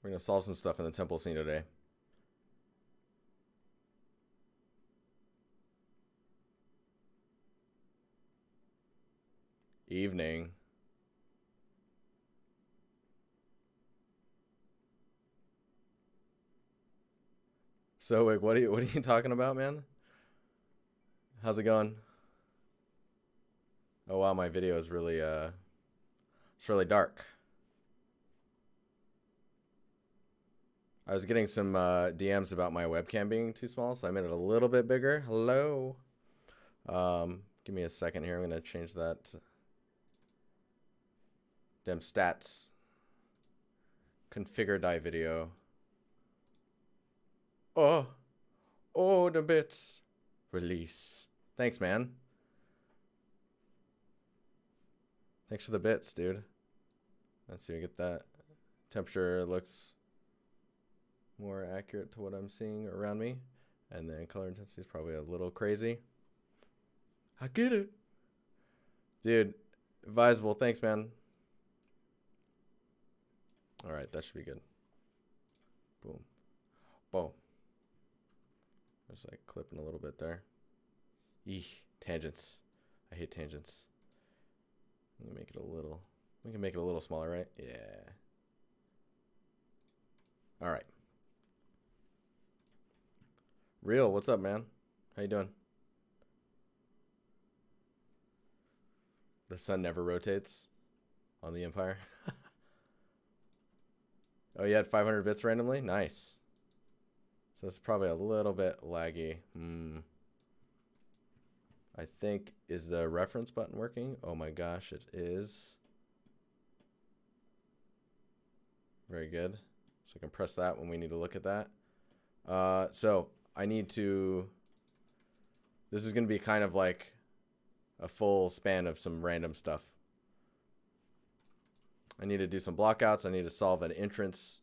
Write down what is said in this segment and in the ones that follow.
We're gonna solve some stuff in the temple scene today. Evening. So, like, what are you talking about, man? How's it going? Oh wow, my video is really it's really dark. I was getting some DMs about my webcam being too small, so I made it a little bit bigger. Hello. Give me a second here. I'm gonna change that. Them stats. Configure die video. Oh, the bits. Release. Thanks, man. Thanks for the bits, dude. Let's see, get that. Temperature looks more accurate to what I'm seeing around me. And then color intensity is probably a little crazy. I get it. Dude, advisable. Thanks, man. All right, that should be good. Boom. Boom. Just like clipping a little bit there. Eeh, tangents. I hate tangents. Let me make it a little. We can make it a little smaller, right? Yeah. All right. Real, what's up, man? How you doing? The sun never rotates on the Empire. Oh, you had 500 bits randomly? Nice. So it's probably a little bit laggy. I think, is the reference button working? Oh my gosh, it is. Very good. So I can press that when we need to look at that. So I need to, this is going to be kind of like a full span of some random stuff. I need to do some blockouts. I need to solve an entrance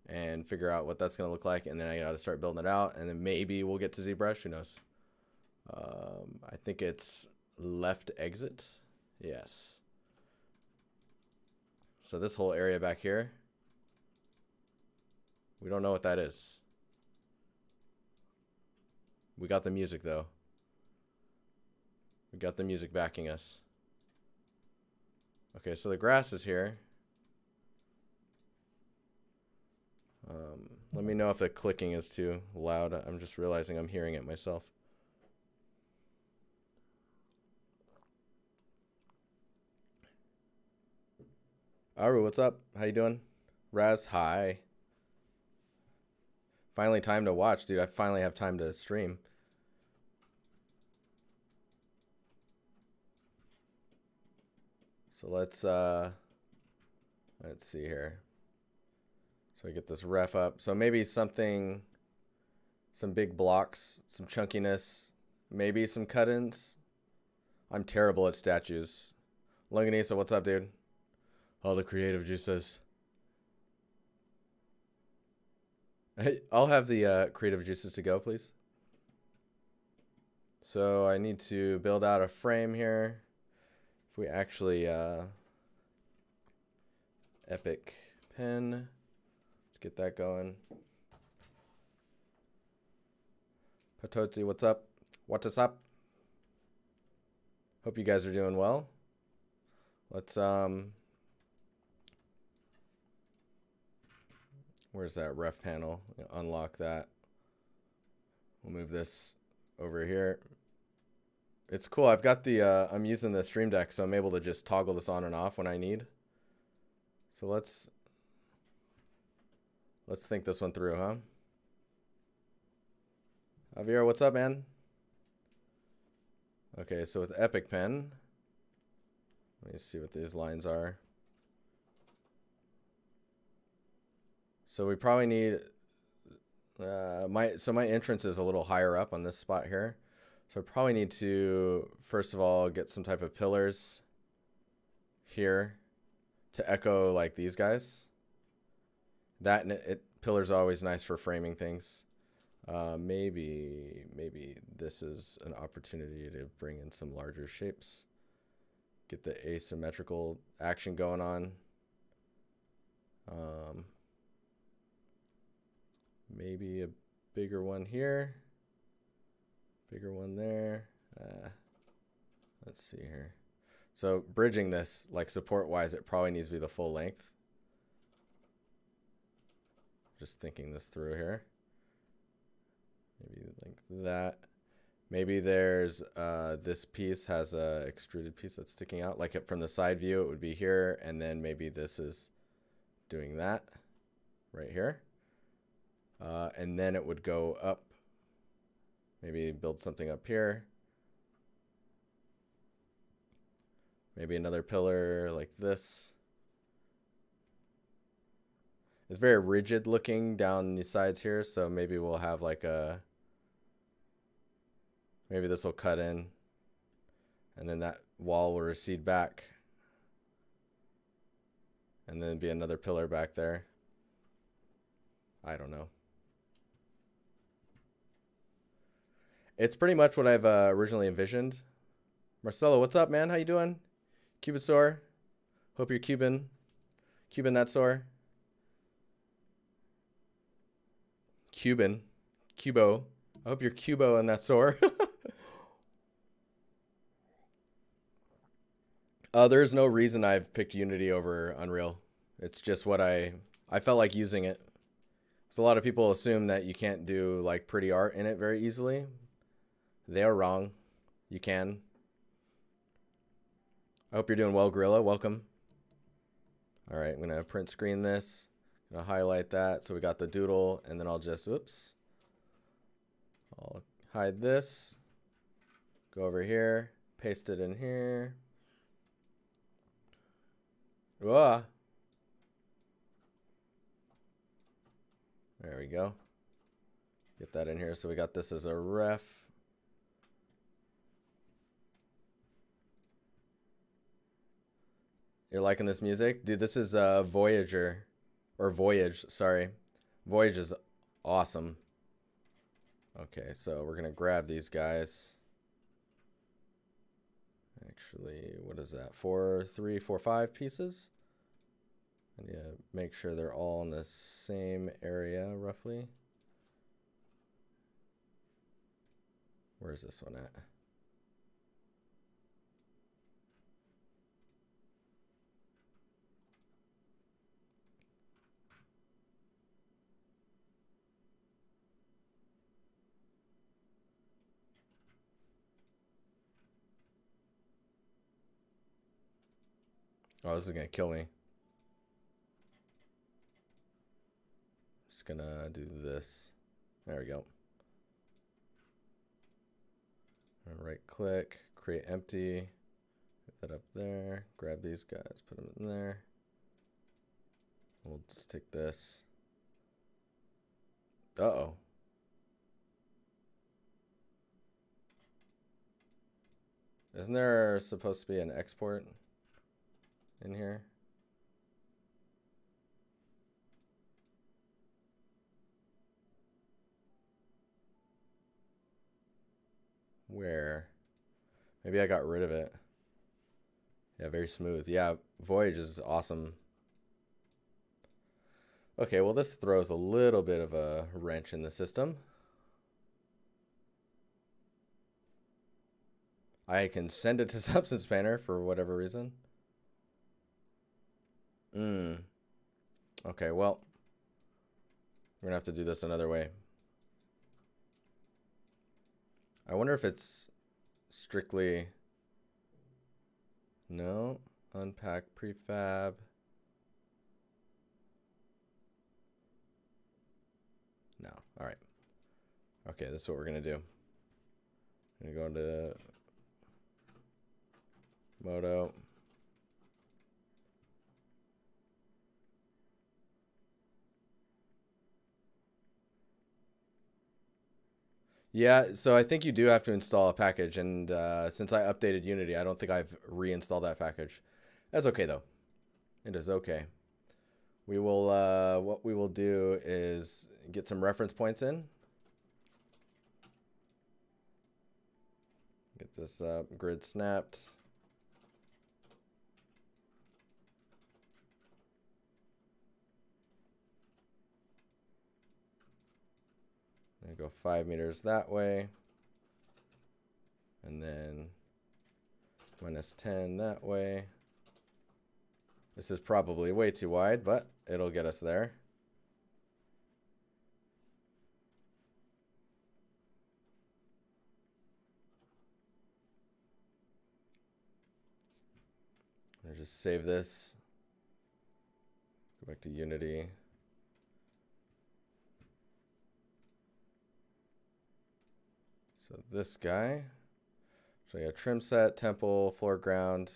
and figure out what that's going to look like. And then I got to start building it out. And then maybe we'll get to ZBrush. Who knows? I think it's left exit. Yes. So this whole area back here, we don't know what that is. We got the music though. We got the music backing us. Okay, so the grass is here. Let me know if the clicking is too loud. I'm just realizing I'm hearing it myself. Aru, what's up? How you doing? Raz, hi. Finally time to watch, dude. I finally have time to stream. So let's see here. So I get this ref up. So maybe something, some big blocks, some chunkiness, maybe some cut-ins. I'm terrible at statues. Longanisa, what's up, dude? All the creative juices. Hey, I'll have the creative juices to go, please. So I need to build out a frame here. If we actually epic pen, let's get that going. Patotsi, what's up? What is up? Hope you guys are doing well. Let's where's that ref panel? Unlock that. We'll move this over here. It's cool. I've got the I'm using the Stream Deck, so I'm able to just toggle this on and off when I need. So let's think this one through, huh? Javier, what's up, man? Okay, so with Epic Pen, let me see what these lines are. So we probably need my entrance is a little higher up on this spot here. So I probably need to, first of all, get some type of pillars here to echo like these guys. Pillars are always nice for framing things. Maybe this is an opportunity to bring in some larger shapes. Get the asymmetrical action going on. Maybe a bigger one here. Bigger one there. Let's see here. So bridging this, like support-wise, it probably needs to be the full length. Just thinking this through here. Maybe like that. Maybe there's this piece has a extruded piece that's sticking out. Like it from the side view, it would be here, and then maybe this is doing that right here. And then it would go up. Maybe build something up here. Maybe another pillar like this. It's very rigid looking down the sides here, so maybe we'll have like a, maybe this will cut in, and then that wall will recede back, and then be another pillar back there. I don't know. It's pretty much what I've originally envisioned. Marcela, what's up, man? How you doing? Cubasaur. Hope you're Cuban. Cuban that sore. Cuban. Cubo. I hope you're Cubo in that sore. There's no reason I've picked Unity over Unreal. It's just what I felt like using it. So a lot of people assume that you can't do like pretty art in it very easily. They are wrong. You can. I hope you're doing well, Gorilla. Welcome. All right, I'm gonna print screen this. I'm gonna highlight that so we got the doodle, and then I'll just, oops. I'll hide this. Go over here, paste it in here. Whoa. There we go. Get that in here. So we got this as a ref. You're liking this music? Dude, this is Voyager. Or Voyage, sorry. Voyage is awesome. Okay, so we're going to grab these guys. Actually, what is that? 4, 3, 4, 5 pieces? And yeah, make sure they're all in the same area, roughly. Where's this one at? Oh, this is gonna kill me. Just gonna do this. There we go. Right click, create empty. Put that up there. Grab these guys, put them in there. We'll just take this. Uh-oh. Isn't there supposed to be an export in here? Where? Maybe I got rid of it. Yeah, very smooth. Yeah, Voyage is awesome. Okay, well this throws a little bit of a wrench in the system. I can send it to Substance Painter for whatever reason. Okay, well, we're gonna have to do this another way. I wonder if it's strictly, no, unpack prefab. No, all right. Okay, this is what we're gonna do. I'm gonna go into Moto. Yeah, so I think you do have to install a package, and since I updated Unity, I don't think I've reinstalled that package. That's okay though. It is okay. We will, what we will do is get some reference points in. Get this grid snapped. gonna go 5 meters that way. And then -10 that way. This is probably way too wide, but it'll get us there. I'll just save this. Go back to Unity. So this guy. So I got trim set, temple, floor, ground.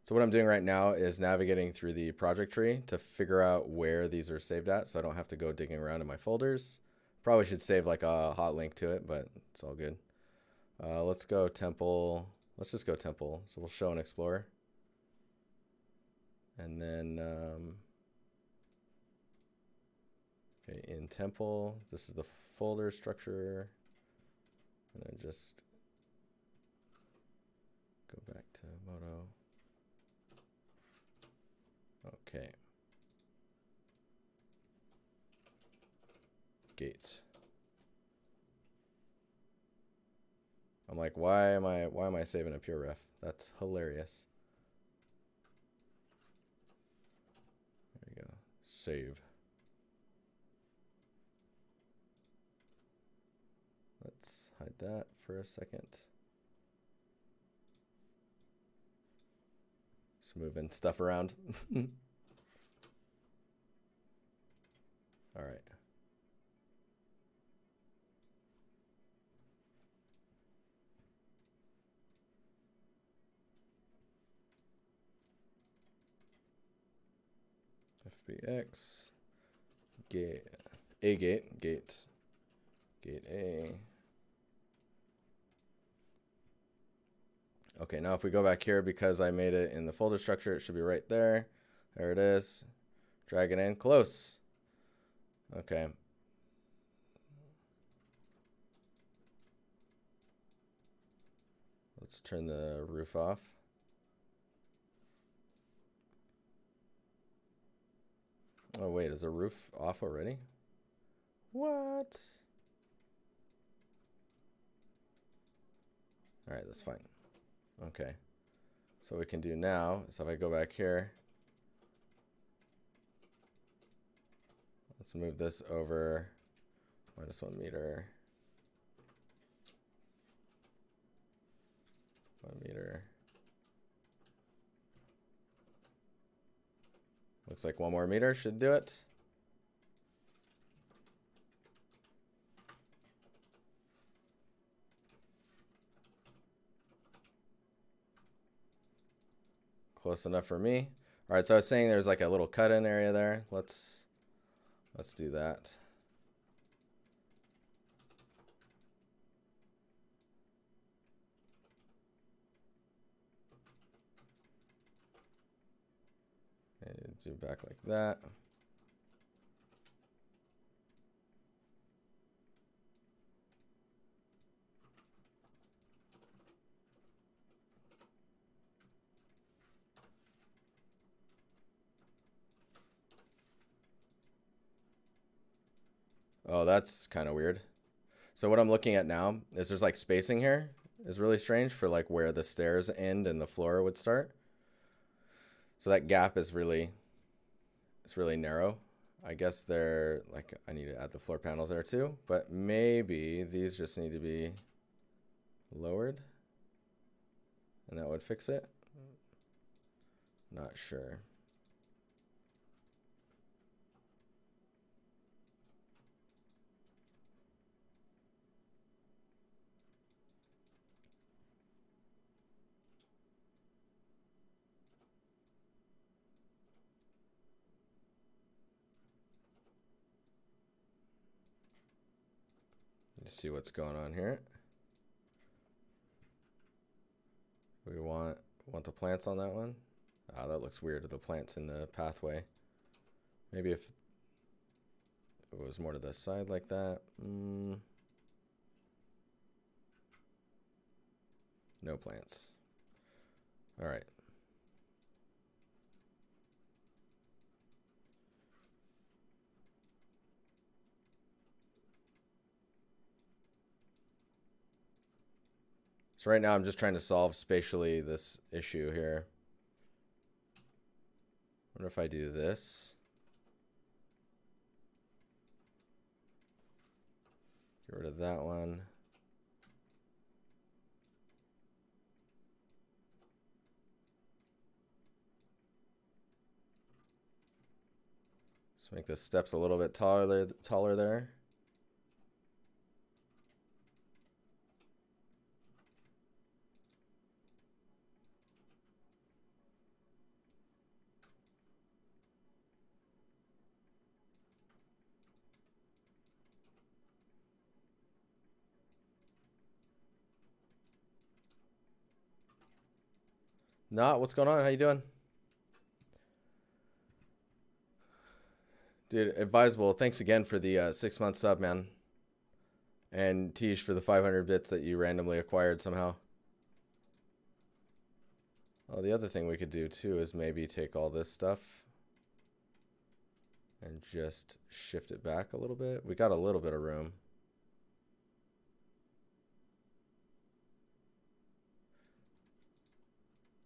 So what I'm doing right now is navigating through the project tree to figure out where these are saved at, so I don't have to go digging around in my folders. Probably should save like a hot link to it, but it's all good. Let's go temple. Let's just go temple. So we'll show and explore. And then, okay, in temple, this is the folder structure. And then just go back to Moto. Okay. Gate. I'm like, why am I saving a pure ref? That's hilarious. There you go. Save. Let's hide that for a second. Just moving stuff around. All right. FBX, gate, gate A. Okay, now if we go back here, because I made it in the folder structure, it should be right there. There it is. Drag it in, close. Okay. Let's turn the roof off. Oh wait, is the roof off already? What? All right, that's fine. Okay. So what we can do now is if I go back here, let's move this over -1 meter. 1 meter. Looks like 1 more meter should do it. Close enough for me. All right, so I was saying there's like a little cut-in area there. Let's do that. And do back like that. Oh, that's kind of weird. So what I'm looking at now is there's like spacing here is really strange for like where the stairs end and the floor would start. So that gap is really, it's really narrow. I guess they're like, I need to add the floor panels there too, but maybe these just need to be lowered and that would fix it. Not sure. Let's see what's going on here. We want the plants on that one. Ah, that looks weird with the plants in the pathway. Maybe if it was more to the side like that. No plants. All right. So right now I'm just trying to solve spatially this issue here. I wonder if I do this. Get rid of that one. Let's make the steps a little bit taller there. Nah, what's going on? How you doing? Dude, advisable. Thanks again for the 6-month sub, man. And Tish for the 500 bits that you randomly acquired somehow. Oh, the other thing we could do too is maybe take all this stuff and just shift it back a little bit. We got a little bit of room.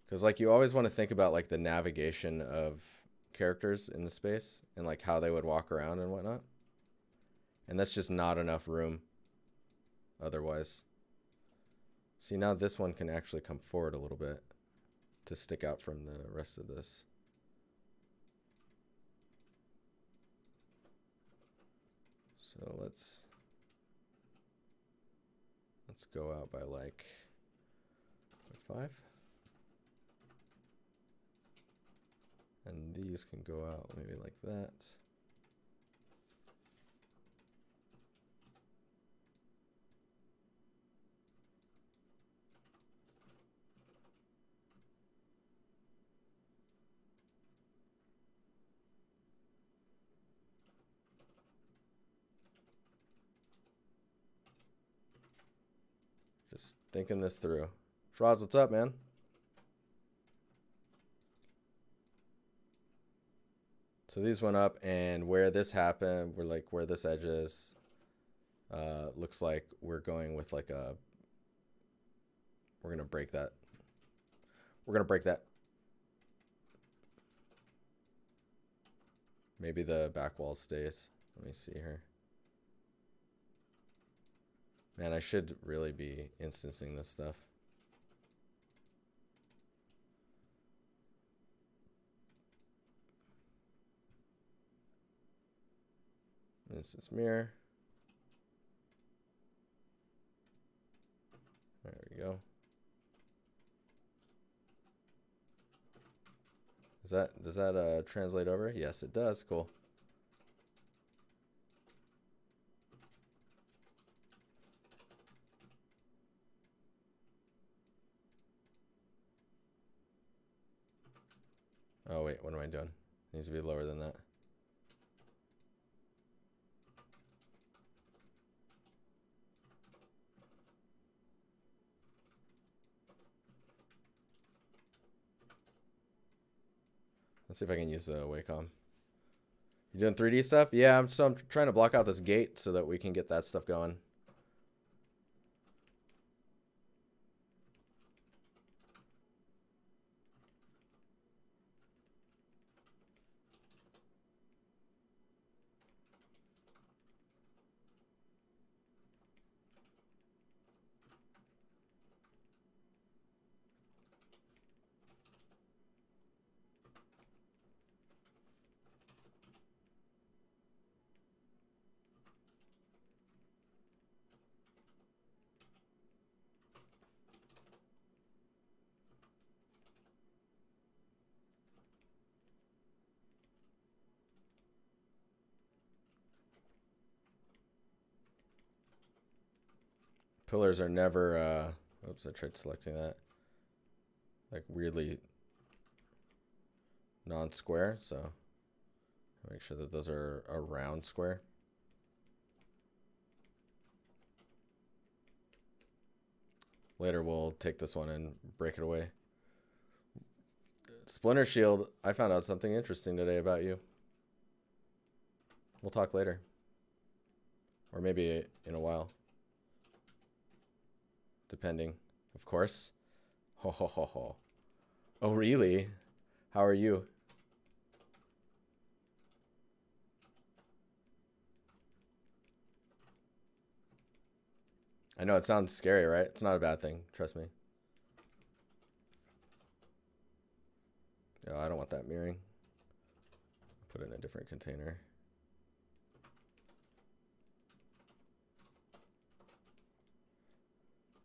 Because like you always want to think about like the navigation of characters in the space and like how they would walk around and whatnot. And that's just not enough room otherwise. See, now this one can actually come forward a little bit to stick out from the rest of this. So let's go out by like 5. And these can go out maybe like that. Just thinking this through. Froz, what's up, man? So these went up, and where this happened, we're like where this edge is, looks like we're going with like a, we're gonna break that. We're gonna break that. Maybe the back wall stays. Let me see here. Man, I should really be instancing this stuff. Instance mirror. There we go. Does that translate over? Yes, it does. Cool. Oh wait, what am I doing? It needs to be lower than that. Let's see if I can use the Wacom. You doing 3D stuff? Yeah, I'm trying to block out this gate so that we can get that stuff going. Pillars are never, oops, I tried selecting that. Like weirdly non-square, so make sure that those are a round square. Later we'll take this one and break it away. Splinter Shield, I found out something interesting today about you. We'll talk later. Or maybe in a while. Depending. of course. Ho ho ho ho. Oh, really? How are you? I know it sounds scary, right? It's not a bad thing. Trust me. Oh, I don't want that mirroring. Put it in a different container.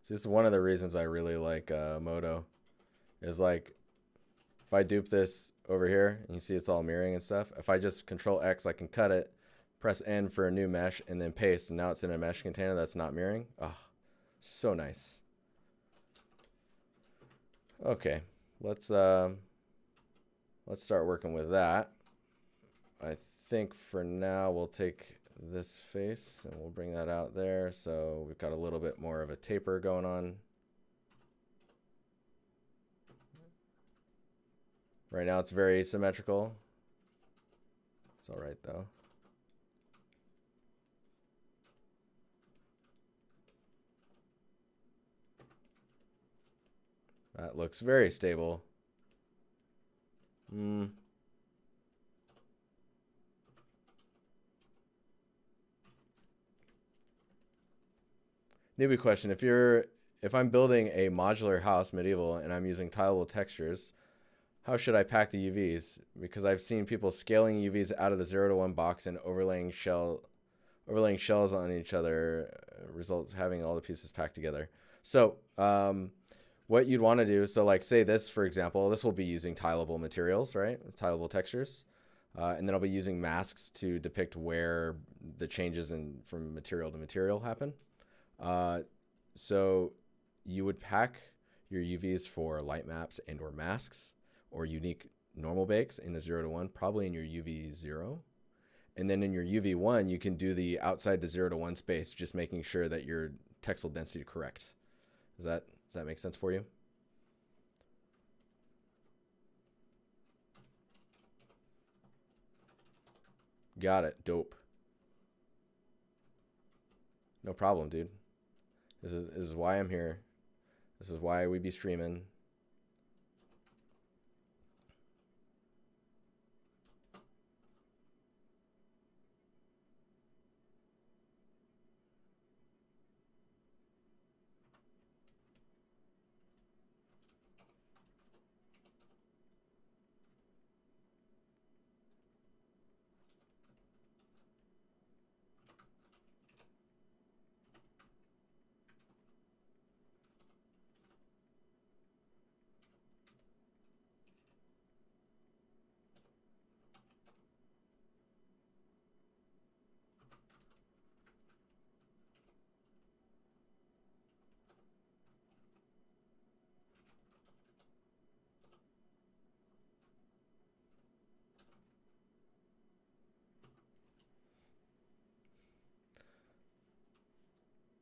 So this is one of the reasons I really like Modo. Is like, if I dupe this over here, and you see it's all mirroring and stuff, if I just Control X, I can cut it, press N for a new mesh, and then paste, and now it's in a mesh container that's not mirroring. Oh, so nice. Okay, let's start working with that. I think for now we'll take this face and we'll bring that out there, so we've got a little bit more of a taper going on. Right now it's very asymmetrical. It's all right though. That looks very stable. Newbie question: if I'm building a modular house medieval and I'm using tileable textures, how should I pack the UVs? Because I've seen people scaling UVs out of the 0 to 1 box and overlaying shells on each other, results having all the pieces packed together. So what you'd want to do, so like say this, for example, this will be using tileable materials, right? Tileable textures. And then I'll be using masks to depict where the changes from material to material happen. So you would pack your UVs for light maps and or masks or unique normal bakes in a 0 to 1, probably in your UV 0. And then in your UV 1, you can do the outside the 0 to 1 space, just making sure that your textile density is correct. Does that make sense for you? Got it. Dope. No problem, dude. This is why I'm here. This is why we be streaming.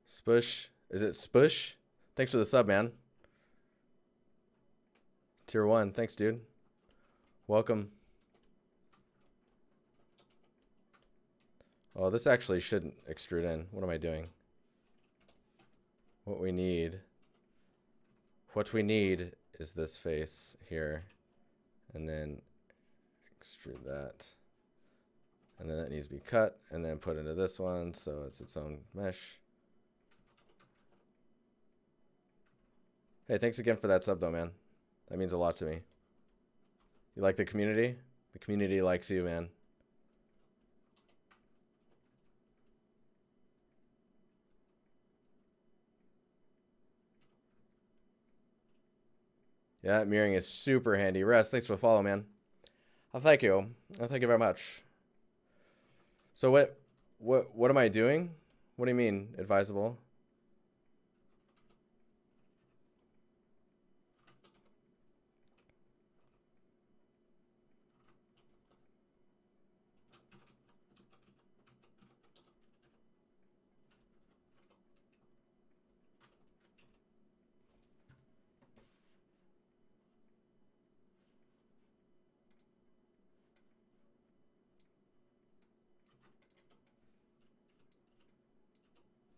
Spush. Is it Spush? Thanks for the sub, man. Tier 1. Thanks, dude. Welcome. Oh, this actually shouldn't extrude in. What am I doing? What we need is this face here. And then extrude that. And then that needs to be cut and then put into this one so it's its own mesh. Hey, thanks again for that sub though, man. That means a lot to me. You like the community? The community likes you, man. Yeah, that mirroring is super handy. Rest, thanks for the follow, man. Oh, thank you. Oh, thank you very much. So what am I doing? What do you mean, advisable?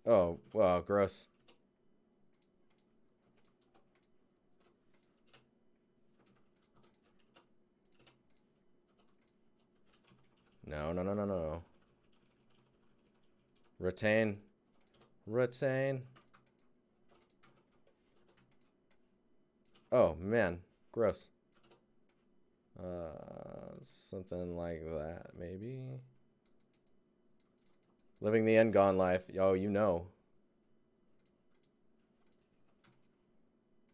Oh, wow, gross. No, no, no, no, no. Retain. Retain. Oh, man. Gross. Something like that, maybe. Living the end gone life. Yo, you know.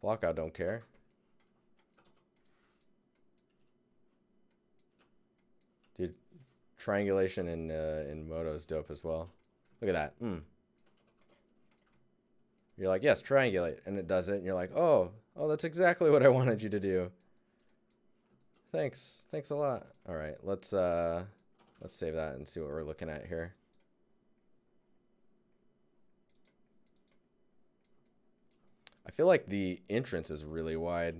Blockout don't care. Dude, triangulation in Moto is dope as well. Look at that. You're like, yes, triangulate, and it does it, and you're like, oh, that's exactly what I wanted you to do. Thanks a lot. All right, let's save that and see what we're looking at here. I feel like the entrance is really wide.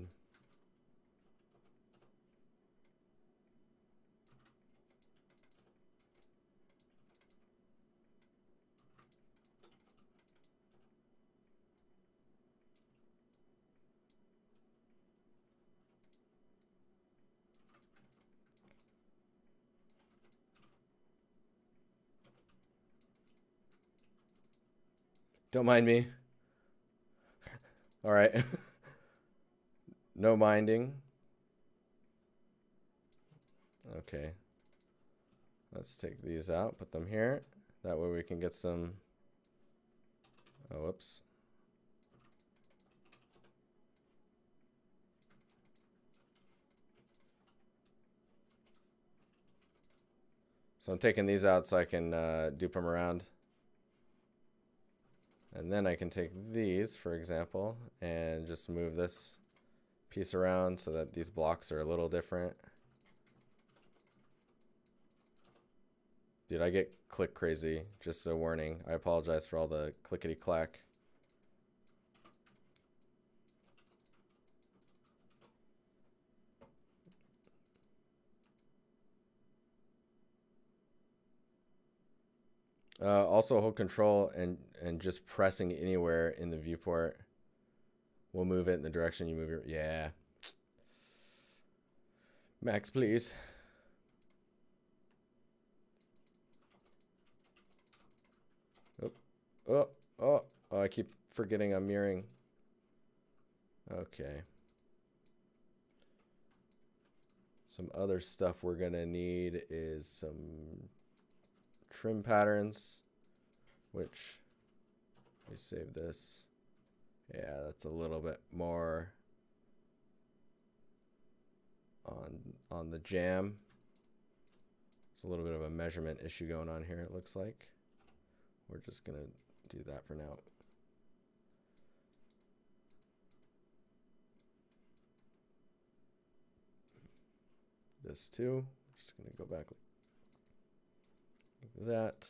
Don't mind me. All right. No minding. Okay. Let's take these out, put them here. That way we can get some... Oh, whoops. So I'm taking these out so I can dupe them around. And then I can take these, for example, and just move this piece around so that these blocks are a little different. Dude, I get click crazy, just a warning. I apologize for all the clickety clack. Also hold control and just pressing anywhere in the viewport will move it in the direction you move your... Yeah. Max, please. Oh, I keep forgetting I'm mirroring. Okay. Some other stuff we're gonna need is some trim patterns, which we save this. Yeah, that's a little bit more on the jam. It's a little bit of a measurement issue going on here, it looks like. We're just gonna do that for now. This too. Just gonna go back like that.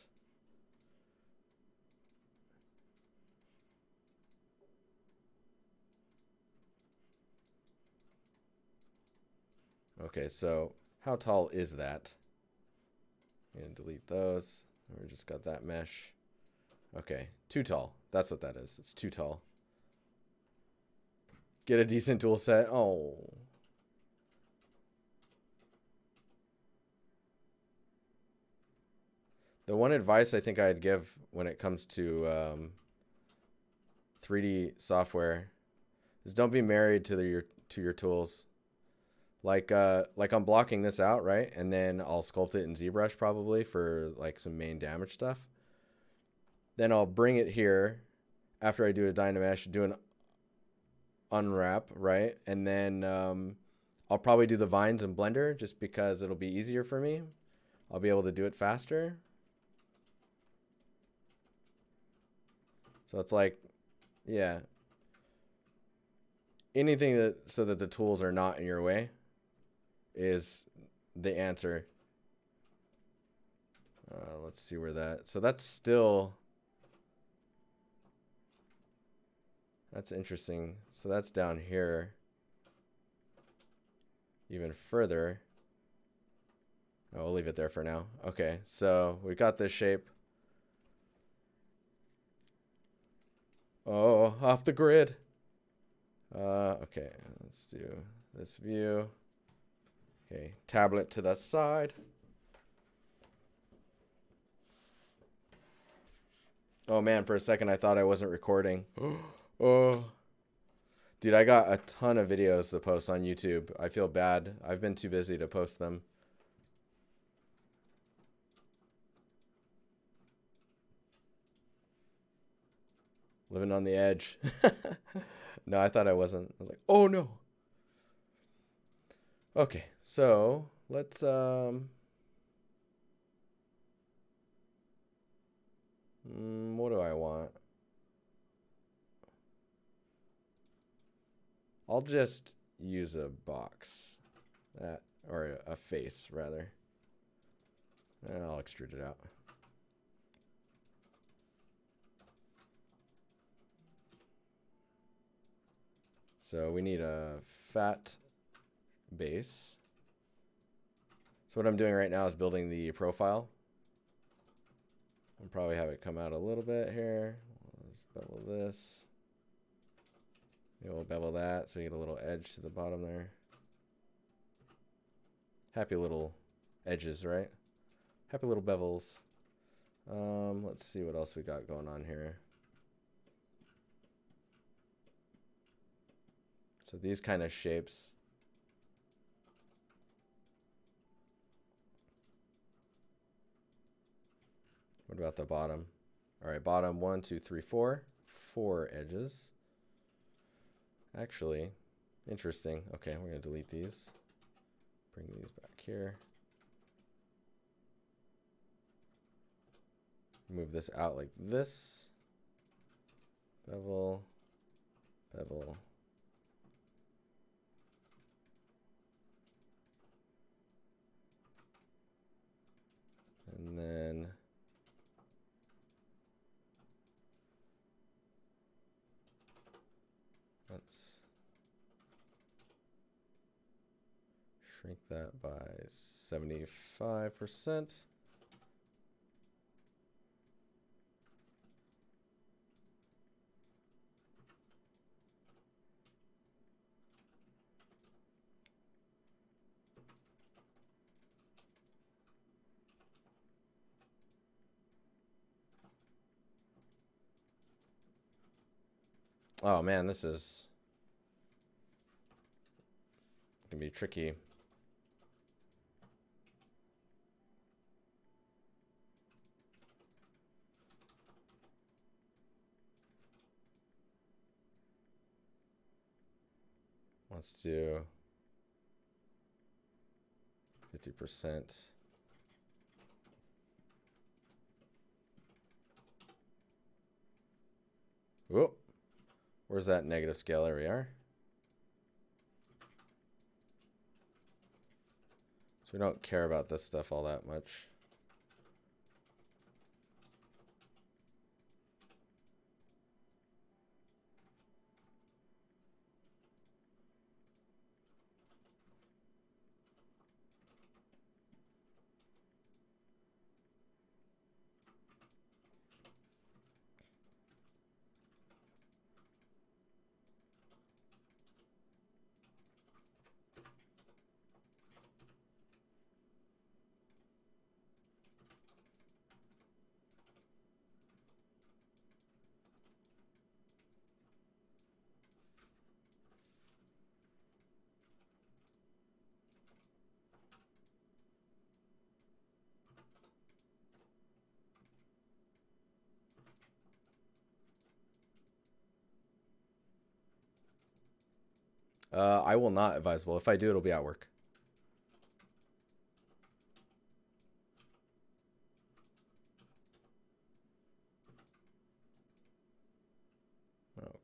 Okay, so how tall is that? And delete those. We just got that mesh. Okay, too tall. That's what that is. It's too tall. Get a decent tool set. Oh. The one advice I think I'd give when it comes to 3D software is don't be married to your tools. Like I'm blocking this out, right? And then I'll sculpt it in ZBrush probably for like some main damage stuff. Then I'll bring it here after I do a Dynamesh, do an unwrap, right? And then I'll probably do the vines in Blender just because it'll be easier for me. I'll be able to do it faster. So it's like, yeah. Anything that so that the tools are not in your way is the answer. Let's see where that... So that's still... That's interesting. So that's down here. Even further. Oh, we'll leave it there for now. Okay, so we got this shape. Oh, off the grid. Okay, let's do this view. Okay, tablet to the side. Oh man, for a second I thought I wasn't recording. Oh. Dude, I got a ton of videos to post on YouTube. I feel bad. I've been too busy to post them. Living on the edge. No, I thought I wasn't. I was like, oh no. Okay, so let's what do I want? I'll just use a box. Or a face rather. And I'll extrude it out. So we need a fat base. So what I'm doing right now is building the profile. I'll probably have it come out a little bit here. Let's bevel this. Maybe we'll bevel that so we get a little edge to the bottom there. Happy little edges, right? Happy little bevels. Let's see what else we got going on here. So these kind of shapes. What about the bottom? All right, bottom 1, 2, 3, 4. 4 edges. Actually, interesting. Okay, we're gonna delete these. Bring these back here. Move this out like this. Bevel. Bevel. And then let's shrink that by 75%. Oh man, this is gonna be tricky. Let's do 50%. Whoop. Where's that negative scale? There we are. So we don't care about this stuff all that much. I will not advisable. If I do, it'll be at work.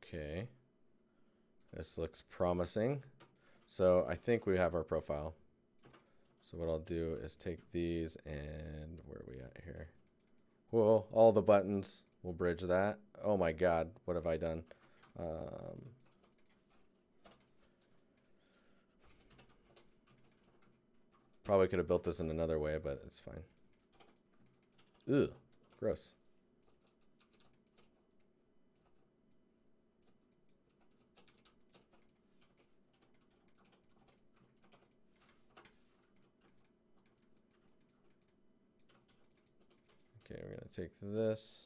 Okay. This looks promising. So I think we have our profile. So what I'll do is take these and where are we at here? Whoa, all the buttons. We'll bridge that. Oh my God, what have I done? Probably could have built this in another way, but it's fine. Ugh, gross. Okay, we're gonna take this,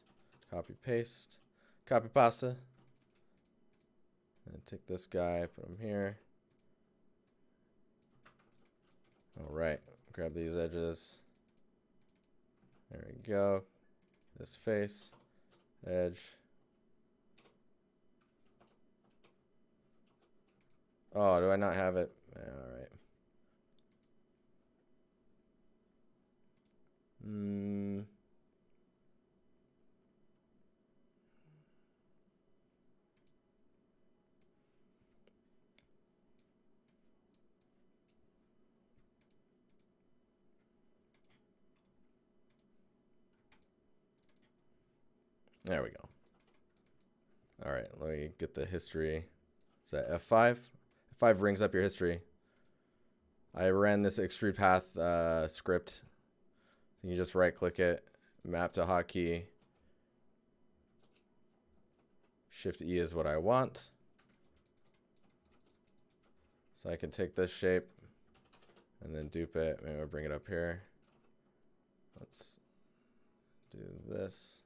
Copy paste. Copy pasta. And take this guy, put him here. All right, grab these edges. There we go. This face, edge. Oh, do I not have it? All right. There we go. All right, let me get the history. Is that F5? F5 brings up your history. I ran this Extrude Path script. You just right click it, map to hotkey. Shift E is what I want. So I can take this shape and then dupe it. Maybe I'll bring it up here. Let's do this.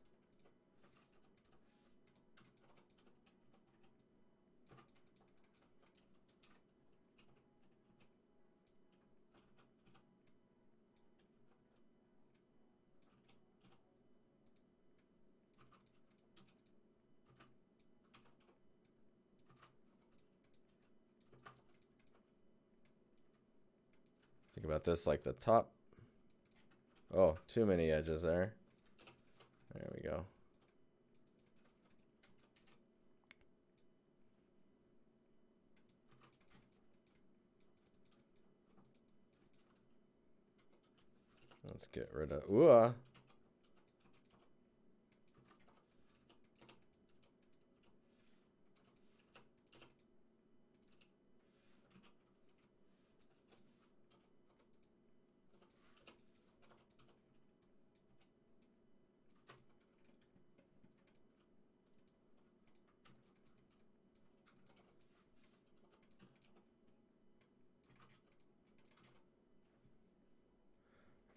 Think about this like the top. Oh, too many edges there. There we go. Let's get rid of ooh.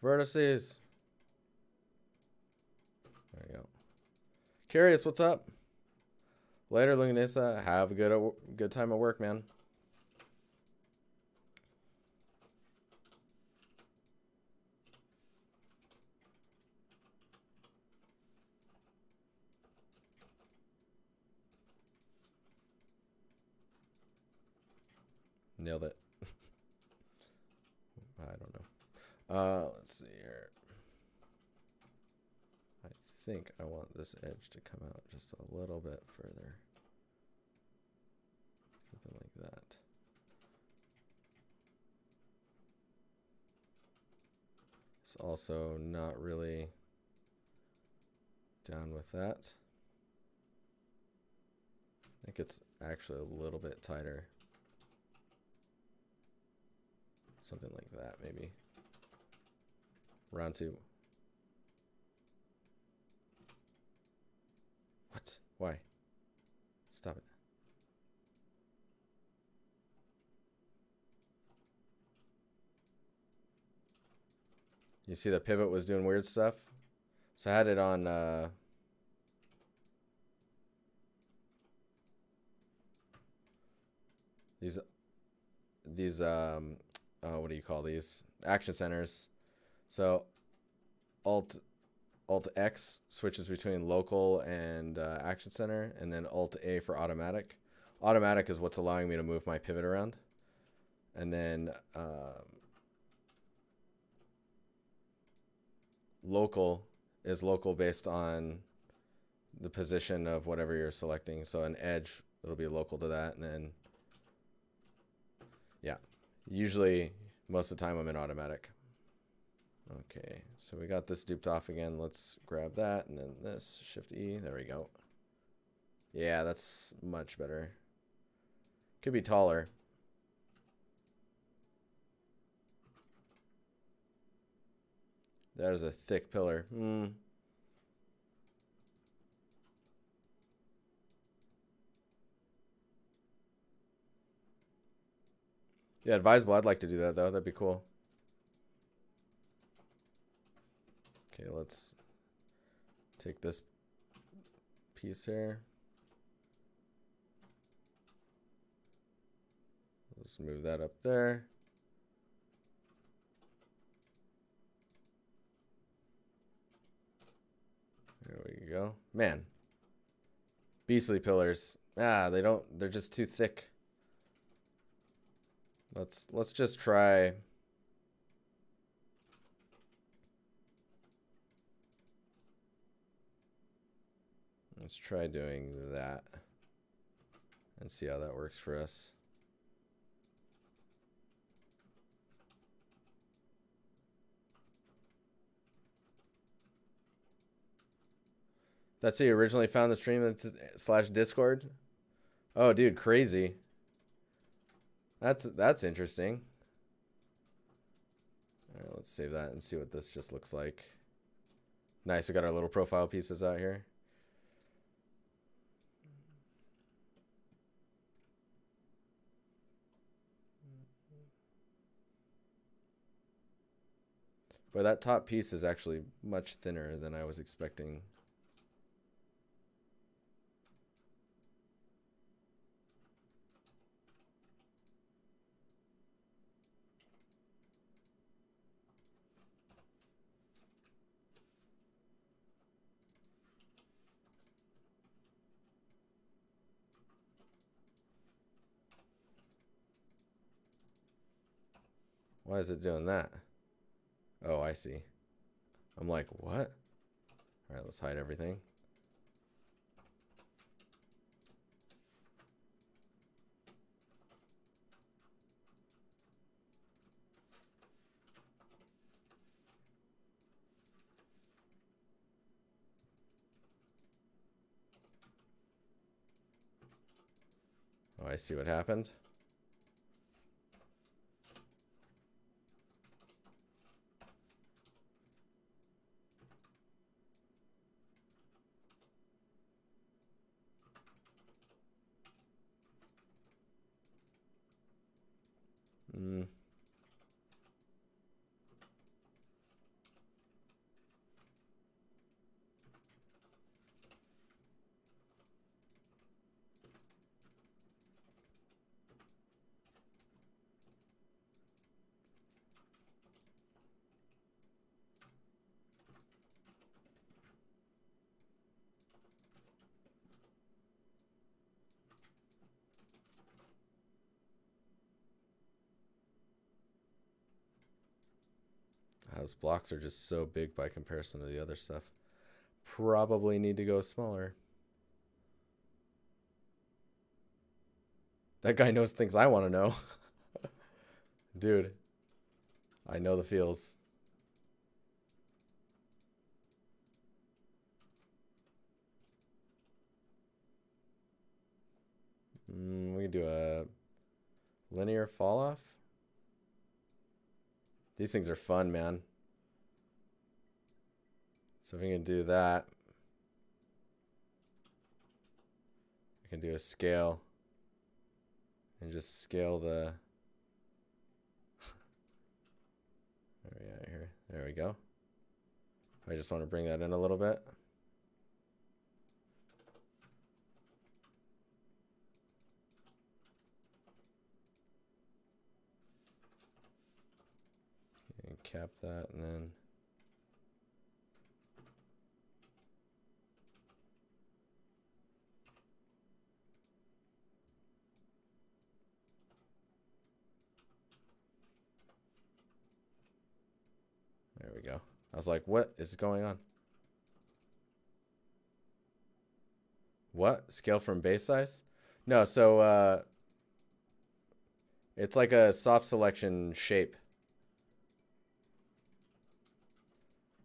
Vertices. There you go. Curious, what's up? Later, Lunganisa. Have a good time at work, man. Nailed it. I don't know. Let's see here. I think I want this edge to come out just a little bit further. Something like that. It's also not really down with that. I think it's actually a little bit tighter. Something like that, maybe. Round two. What? Why? Stop it. You see the pivot was doing weird stuff? So I had it on these what do you call these? Action centers. So Alt X switches between local and action center, and then Alt A for automatic. Automatic is what's allowing me to move my pivot around. And then local is local based on the position of whatever you're selecting. So an edge, it'll be local to that. And then, yeah, usually most of the time I'm in automatic. Okay, so we got this duped off again. Let's grab that, and then this, Shift E, there we go. Yeah, that's much better. Could be taller. That is a thick pillar. Yeah, advisable. I'd like to do that, though. That'd be cool. Okay, let's take this piece here. Let's move that up there. There we go. Man. Beastly pillars. Ah, they're just too thick. Let's just try. Let's try doing that and see how that works for us. That's how you originally found the stream / Discord? Oh, dude, crazy. That's interesting. All right, let's save that and see what this just looks like. Nice, we got our little profile pieces out here. But that top piece is actually much thinner than I was expecting. Why is it doing that? Oh, I see. I'm like, what? All right, let's hide everything. Oh, I see what happened. Those blocks are just so big by comparison to the other stuff. Probably need to go smaller. That guy knows things I want to know. Dude, I know the feels. We can do a linear fall off. These things are fun, man. So if we can do that, I can do a scale and just scale the. Where are we at here? There we go. I just want to bring that in a little bit. And cap that, and then there we go. I was like, what is going on? What? Scale from base size? No, so it's like a soft selection shape.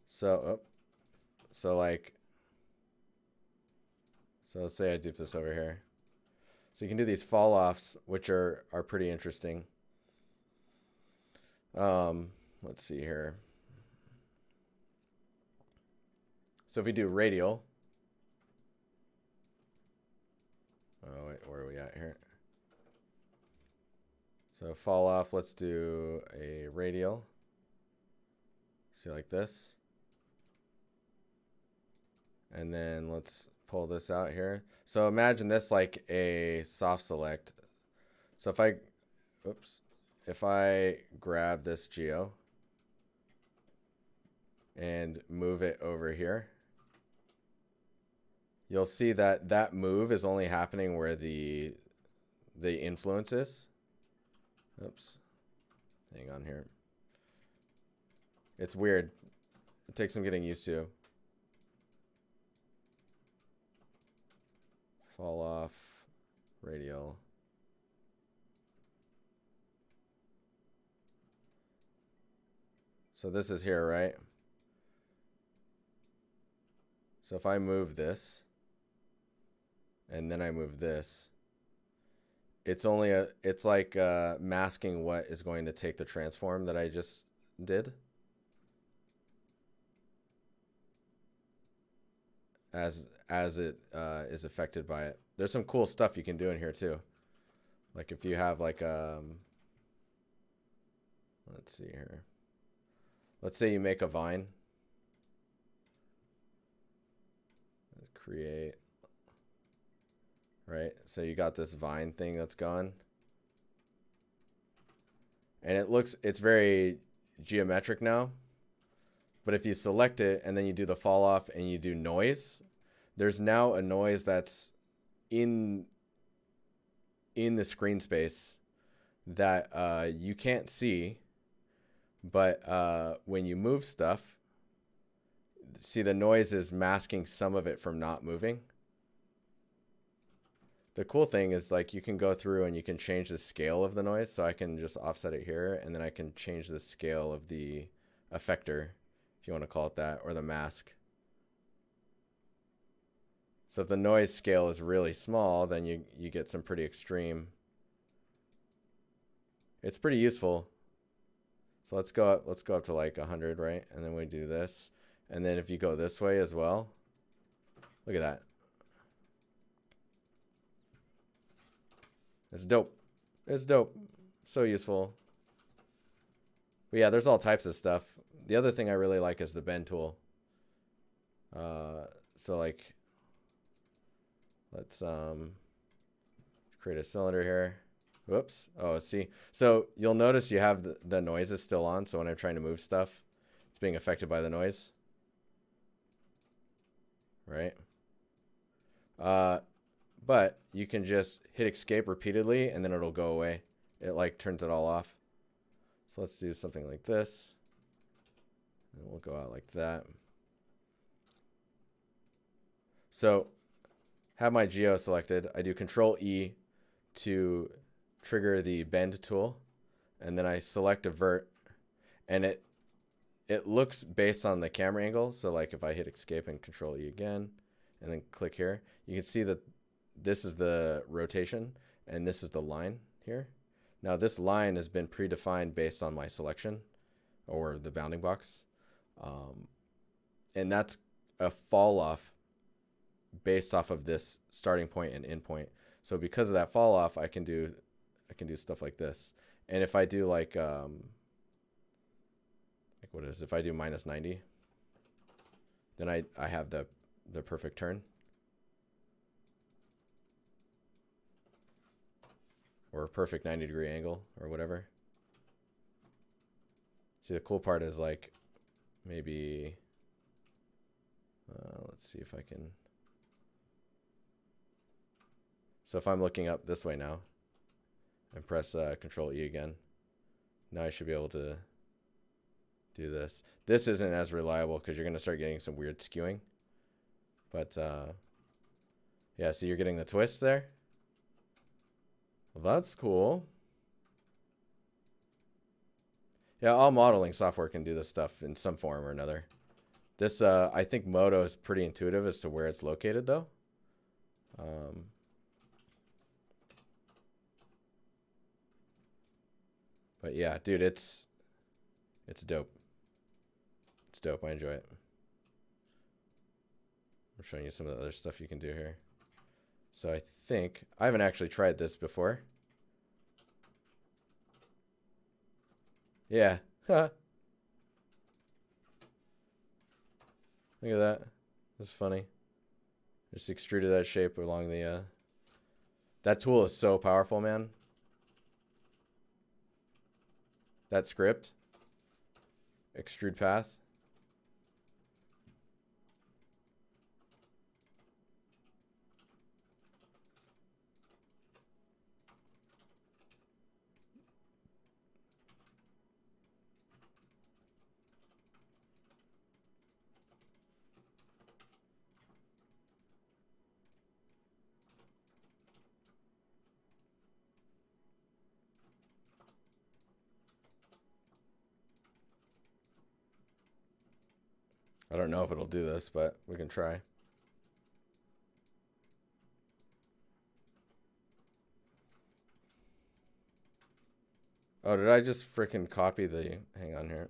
So, so let's say I dupe this over here. So you can do these fall offs, which are pretty interesting. Let's see here. So if we do radial, oh wait, where are we at here? So fall off, let's do a radial. See, like this. And then let's pull this out here. So imagine this like a soft select. So if I grab this geo and move it over here, you'll see that that move is only happening where the influence is. Oops. Hang on here. It's weird. It takes some getting used to. Fall off, radial. So this is here, right? So if I move this, and then I move this, it's like masking what is going to take the transform that I just did. As it is affected by it. There's some cool stuff you can do in here too. Like if you have like let's see here. Let's say you make a vine. Let's create, right? So you got this vine thing that's gone. And it's very geometric now. But if you select it and then you do the fall off and you do noise, there's now a noise that's in the screen space that you can't see. But when you move stuff, see the noise is masking some of it from not moving. The cool thing is like you can go through and you can change the scale of the noise. So I can just offset it here and then I can change the scale of the effector, if you want to call it that, or the mask. So if the noise scale is really small, then you get some pretty extreme. It's pretty useful. So let's go up to like 100, right? And then we do this. And then if you go this way as well, look at that. It's dope. It's dope. So useful. But yeah, there's all types of stuff. The other thing I really like is the bend tool. So like, let's create a cylinder here. Whoops. Oh, see. So you'll notice you have the noise is still on. So when I'm trying to move stuff, it's being affected by the noise. Right? But you can just hit escape repeatedly and then it'll go away. It like turns it all off. So let's do something like this. And we'll go out like that. So have my geo selected. I do Control E to trigger the bend tool. And then I select a vert. And it looks based on the camera angle. So like if I hit escape and Control E again, and then click here, you can see that this is the rotation and this is the line here. Now this line has been predefined based on my selection or the bounding box. And that's a fall off based off of this starting point and end point. So because of that fall off, I can do stuff like this. And if I do like what is, if I do -90, then I have the perfect turn. Or a perfect 90-degree angle or whatever. See, the cool part is like maybe, let's see if I can. So if I'm looking up this way now and press Control E again, now I should be able to do this. This isn't as reliable because you're going to start getting some weird skewing. But yeah, see, you're getting the twist there. Well, that's cool. Yeah, all modeling software can do this stuff in some form or another. This, I think Modo is pretty intuitive as to where it's located, though. But yeah, dude, it's dope. It's dope. I enjoy it. I'm showing you some of the other stuff you can do here. So I think, I haven't actually tried this before. Yeah. Look at that. That's funny. Just extruded that shape along the, that tool is so powerful, man. That script, Extrude Path. I don't know if it'll do this, but we can try. Oh, did I just freaking copy the... Hang on here.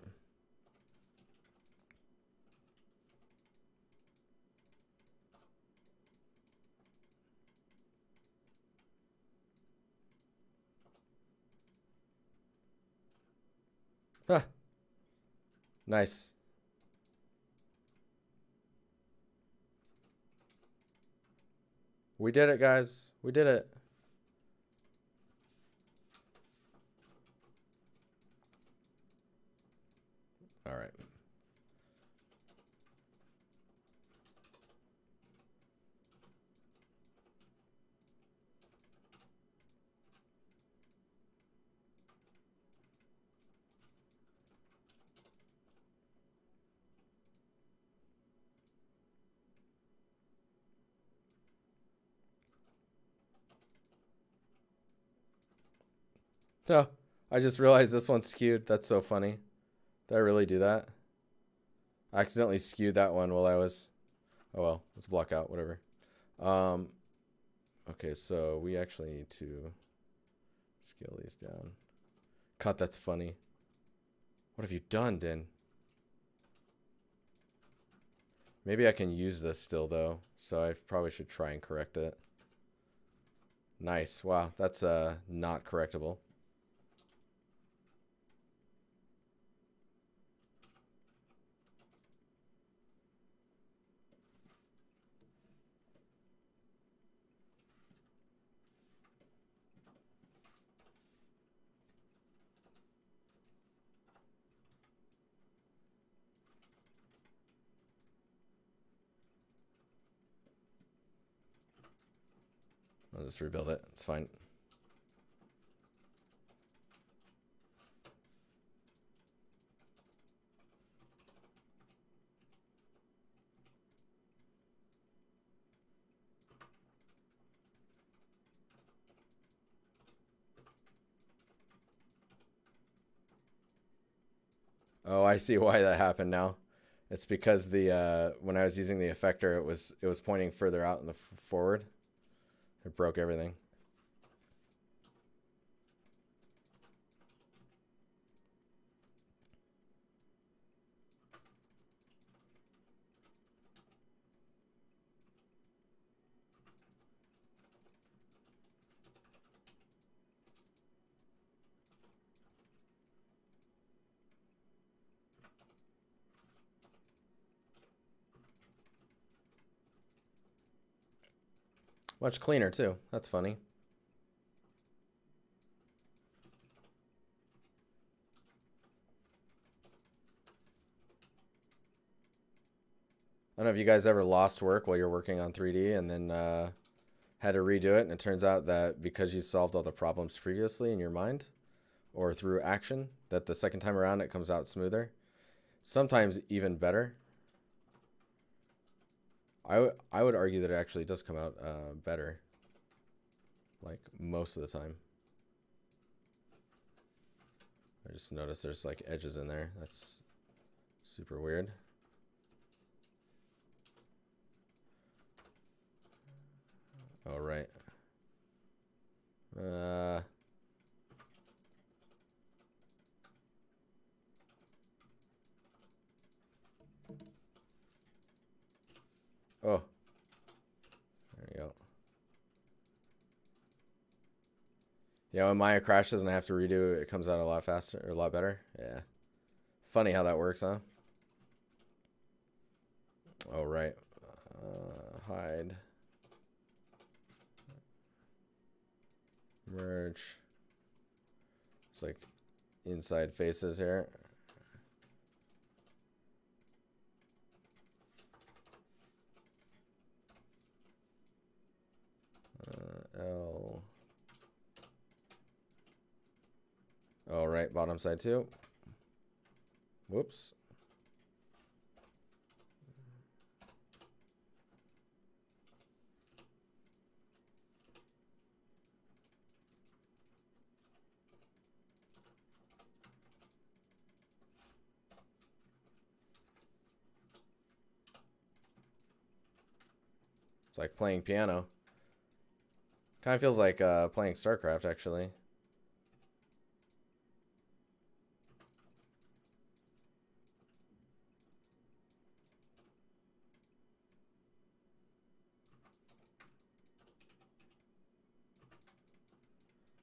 Huh. Nice. We did it, guys. We did it. All right. Oh, I just realized this one's skewed. That's so funny. Did I really do that? I accidentally skewed that one while I was... Oh well, let's block out, whatever. Okay, so we actually need to scale these down. God, that's funny. What have you done, Din? Maybe I can use this still, though, so I probably should try and correct it. Nice. Wow, that's not correctable. I'll just rebuild it. It's fine. Oh, I see why that happened now. It's because the when I was using the effector, it was pointing further out in the forward. It broke everything. Much cleaner too. That's funny. I don't know if you guys ever lost work while you're working on 3D and then had to redo it, and it turns out that because you solved all the problems previously in your mind or through action, that the second time around it comes out smoother. Sometimes even better. I would argue that it actually does come out better, like most of the time. I just noticed there's like edges in there. That's super weird. All right. Oh, there you go. Yeah, when Maya crashes and I have to redo it, it comes out a lot faster or a lot better. Yeah. Funny how that works, huh? All right. Hide. merge. It's like inside faces here. L. Oh, right, bottom side too. Whoops. It's like playing piano. Kind of feels like playing StarCraft, actually.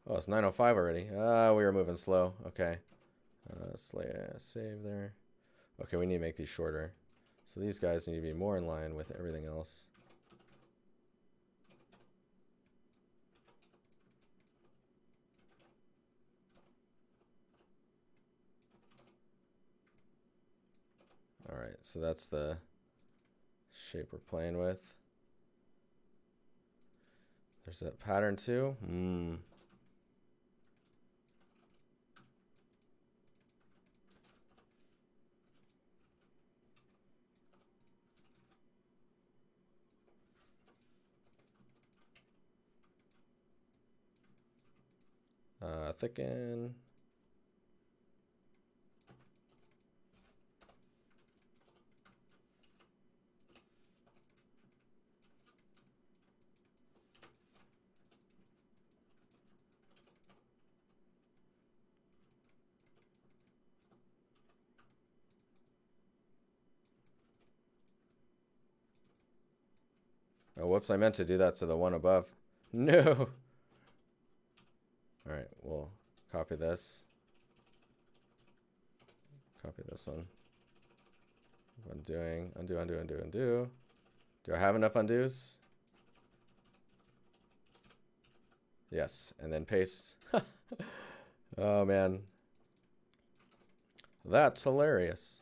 Oh, it's 9:05 already. We were moving slow. Okay. Save there. Okay, we need to make these shorter. So these guys need to be more in line with everything else. All right, so that's the shape we're playing with. There's that pattern too. Thicken. Oh, whoops, I meant to do that to the one above. No. All right, we'll copy this. Copy this one. Undoing, undo, undo, undo, undo. Do I have enough undos? Yes, and then paste. Oh, man. That's hilarious.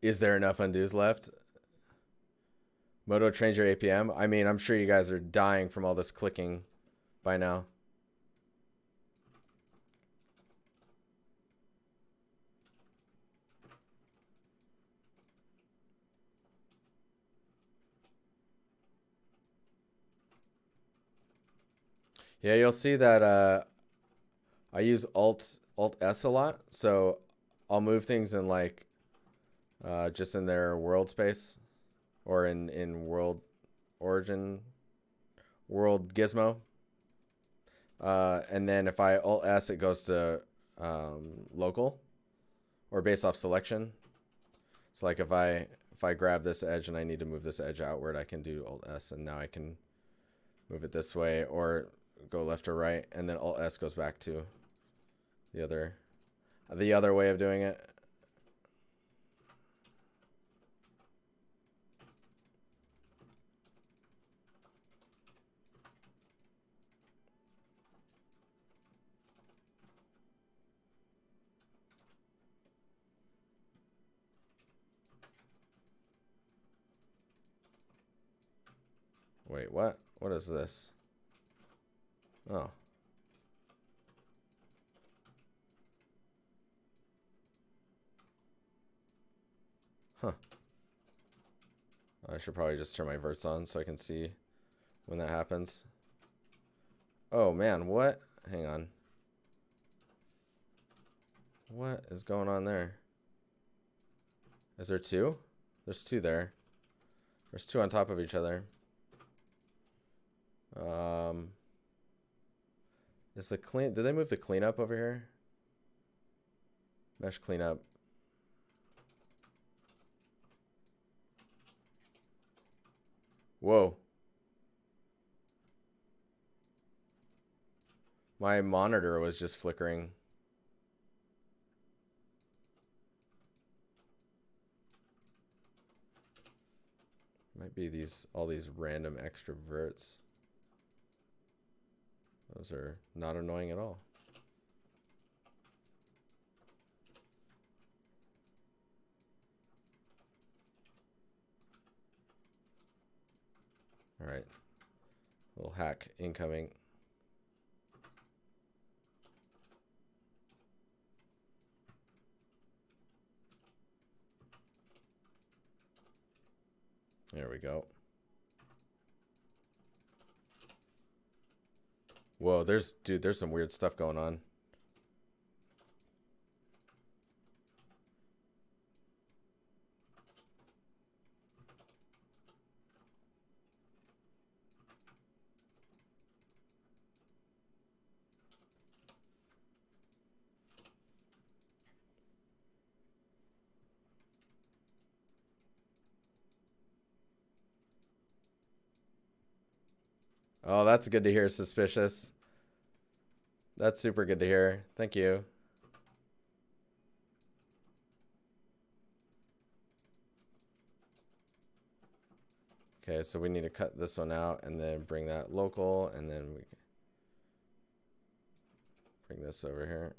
Is there enough undos left? Moto change your APM. I mean, I'm sure you guys are dying from all this clicking by now. Yeah, you'll see that I use Alt S a lot, so I'll move things in like just in their world space or in world origin, world gizmo. And then if I Alt S, it goes to local or based off selection. So like if I grab this edge and I need to move this edge outward, I can do Alt S, and now I can move it this way or go left or right, and then Alt S goes back to the other way of doing it. Wait, what? What is this? Oh. Huh. I should probably just turn my verts on so I can see when that happens. Oh man, what? Hang on. What is going on there? Is there two? There's two there. There's two on top of each other. Is the clean? Did they move the cleanup over here? Mesh cleanup. Whoa. My monitor was just flickering. Might be all these random extroverts. Those are not annoying at all. All right. Little hack incoming. There we go. Whoa, there's some weird stuff going on. Oh, that's good to hear, Suspicious. That's super good to hear. Thank you. Okay, so we need to cut this one out and then bring that local, and then we bring this over here.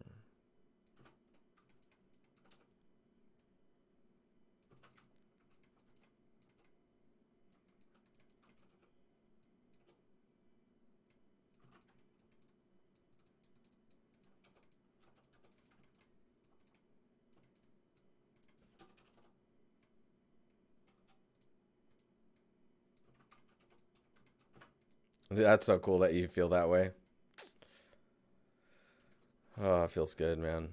That's so cool that you feel that way. Oh, it feels good, man.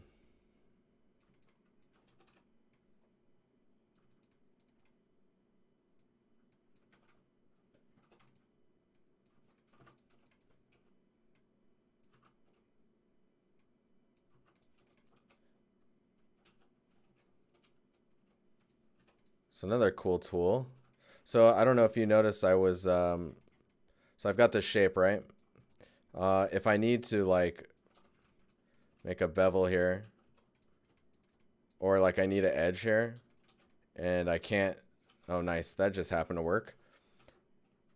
So another cool tool. So I don't know if you noticed, I was so I've got this shape, right? If I need to like make a bevel here, or like I need an edge here, and I can't, oh nice, that just happened to work.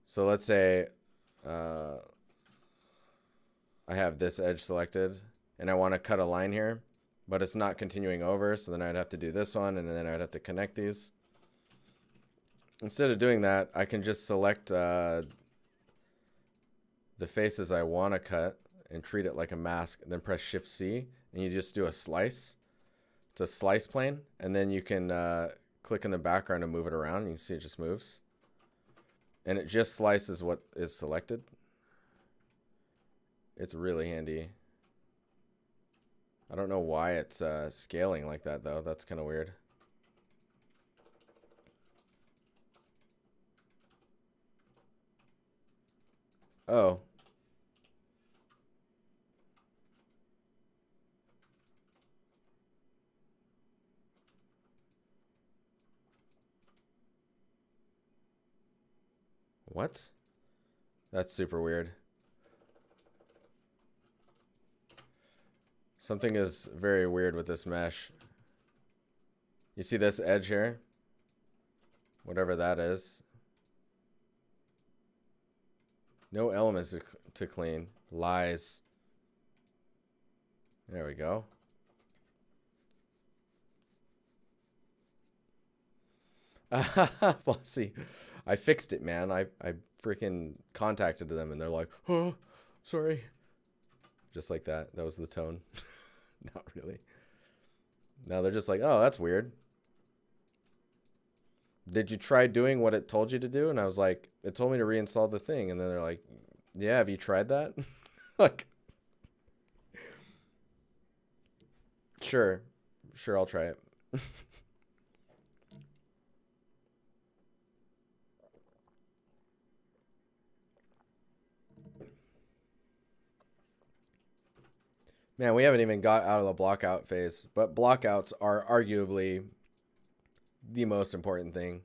So let's say I have this edge selected and I want to cut a line here, but it's not continuing over, so then I'd have to do this one, and then I'd have to connect these. Instead of doing that, I can just select the faces I want to cut and treat it like a mask, and then press Shift C, and you just do a slice. It's a slice plane, and then you can click in the background and move it around. You can see it just moves, and it just slices what is selected. It's really handy. I don't know why it's scaling like that though. That's kind of weird. Oh. What? That's super weird. Something is very weird with this mesh. You see this edge here? Whatever that is. No elements to clean. Lies. There we go. Flossy. I fixed it, man. I freaking contacted them and they're like, oh, sorry. Just like that. That was the tone. Not really. No, they're just like, oh, that's weird. Did you try doing what it told you to do? And I was like, it told me to reinstall the thing. And then they're like, yeah, have you tried that? Like, sure, I'll try it. Man, we haven't even got out of the blockout phase, but blockouts are arguably the most important thing.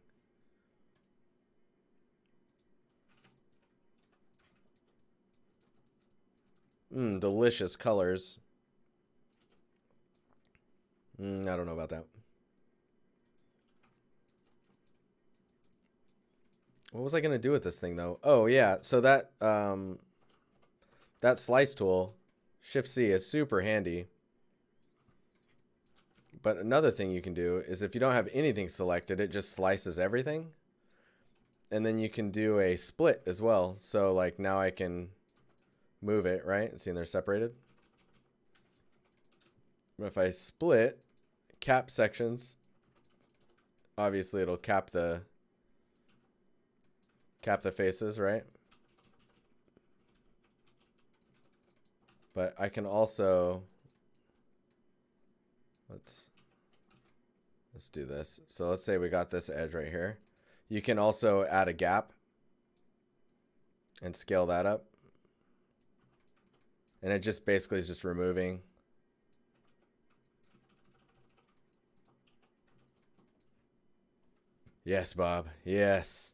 Delicious colors. I don't know about that. What was I going to do with this thing, though? Oh, yeah. So that that slice tool, Shift-C, is super handy. But another thing you can do is if you don't have anything selected, it just slices everything. And then you can do a split as well. So, like, now I can move it, right? See, they're separated. But if I split, cap sections, obviously it'll cap the faces, right? But I can also, let's do this. So let's say we got this edge right here. You can also add a gap and scale that up. And it just basically is just removing. Yes, Bob. Yes.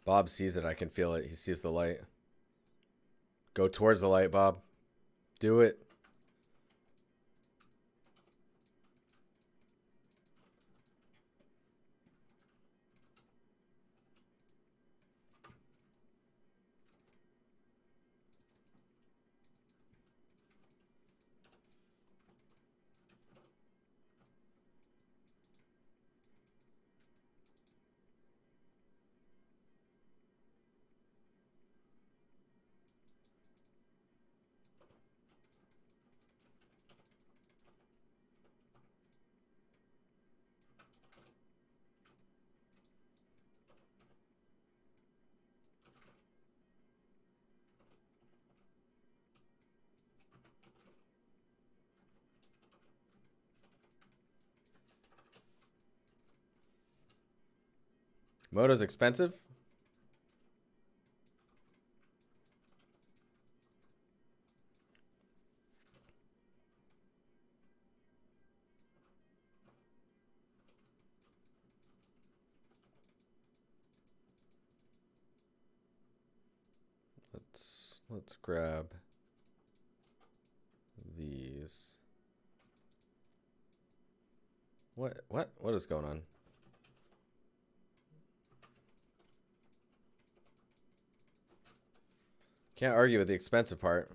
Bob sees it. I can feel it. He sees the light. Go towards the light, Bob. Do it. Moto's expensive? Let's grab these. What is going on? Can't argue with the expensive part.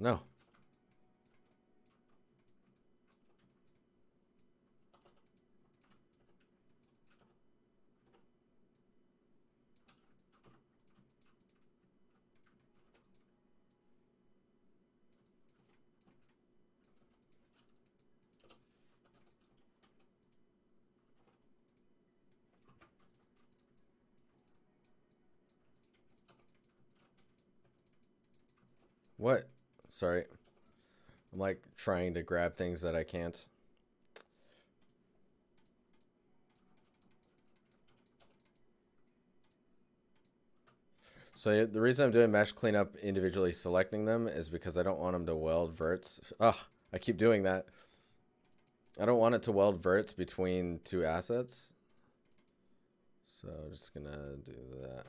No. What? Sorry. I'm like trying to grab things that I can't. So the reason I'm doing mesh cleanup individually selecting them is because I don't want them to weld verts. Ugh, I keep doing that. I don't want it to weld verts between two assets. So I'm just gonna do that.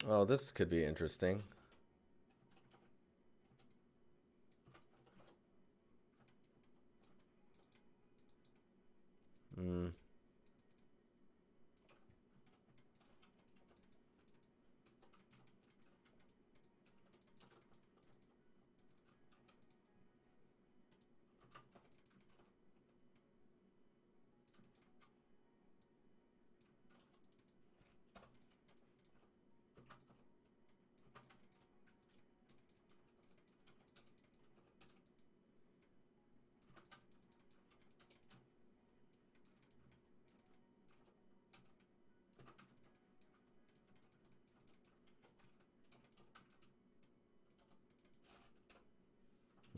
Oh, this could be interesting. Hmm.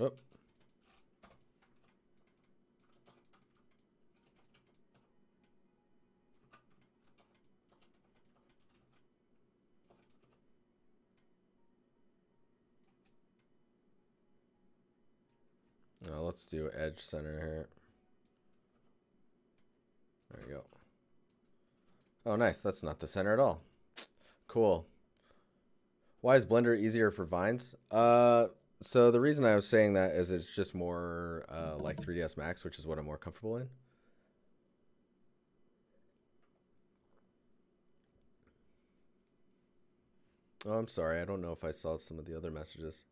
Oh. Oh, let's do edge center here. There we go. Oh, nice. That's not the center at all. Cool. Why is Blender easier for vines? So the reason I was saying that is it's just more like 3ds Max, which is what I'm more comfortable in. Oh, I'm sorry. I don't know if I saw some of the other messages.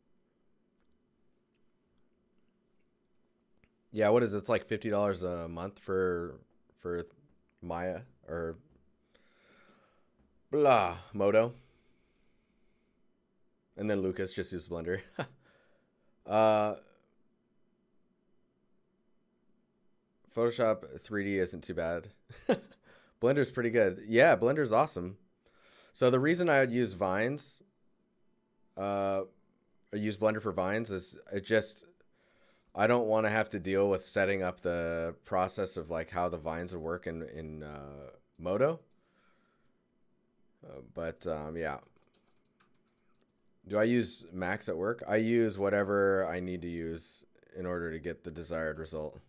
Yeah, what is it? It's like $50 a month for Maya or blah Moto. And then Lucas just used Blender. Photoshop 3D isn't too bad. Blender's pretty good. Yeah, Blender's awesome. So the reason I would use Vines, use Blender for Vines is I don't want to have to deal with setting up the process of like how the vines would work in Moto. Yeah. Do I use Max at work? I use whatever I need to use in order to get the desired result.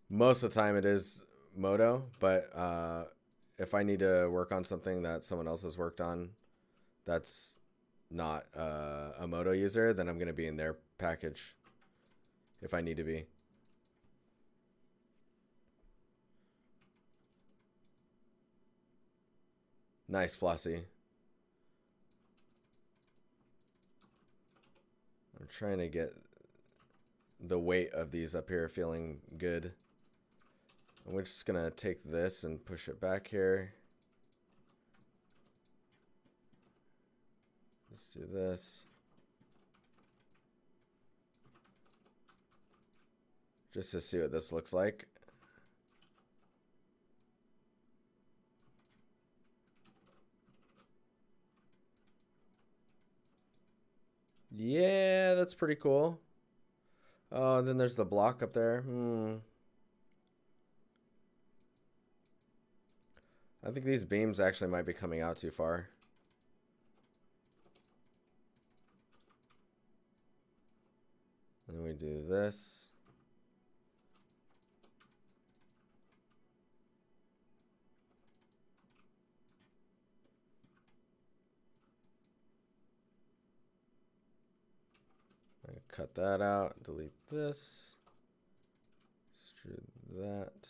Most of the time it is Moto, but if I need to work on something that someone else has worked on that's not a Moto user, then I'm going to be in their package if I need to be. Nice, Flossie. I'm trying to get the weight of these up here feeling good. And we're just going to take this and push it back here. Let's do this. Just to see what this looks like. Yeah, that's pretty cool. Oh, and then there's the block up there. I think these beams actually might be coming out too far. And we do this. Cut that out, delete this, extrude that.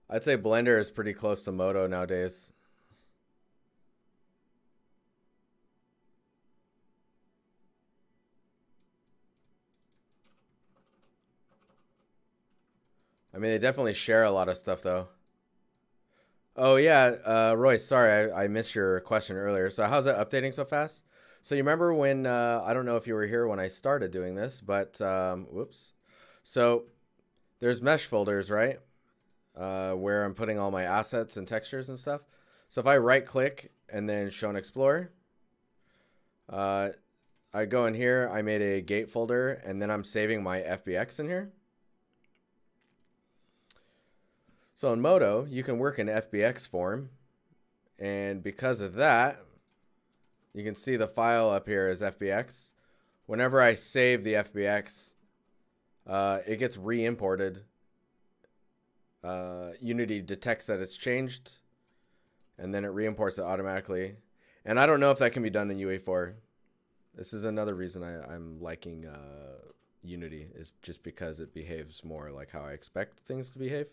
I'd say Blender is pretty close to Moto nowadays. I mean, they definitely share a lot of stuff though. Oh yeah, Royce. Sorry, I missed your question earlier. So how's it updating so fast? So you remember when I don't know if you were here when I started doing this, but whoops. So there's mesh folders, right? Where I'm putting all my assets and textures and stuff. So if I right click and then show and explore, I go in here, I made a gate folder, and then I'm saving my FBX in here. So in Modo, you can work in FBX form, and because of that, you can see the file up here is FBX. Whenever I save the FBX, it gets re-imported. Unity detects that it's changed, and then it re-imports it automatically. And I don't know if that can be done in UE4. This is another reason I'm liking Unity, is just because it behaves more like how I expect things to behave.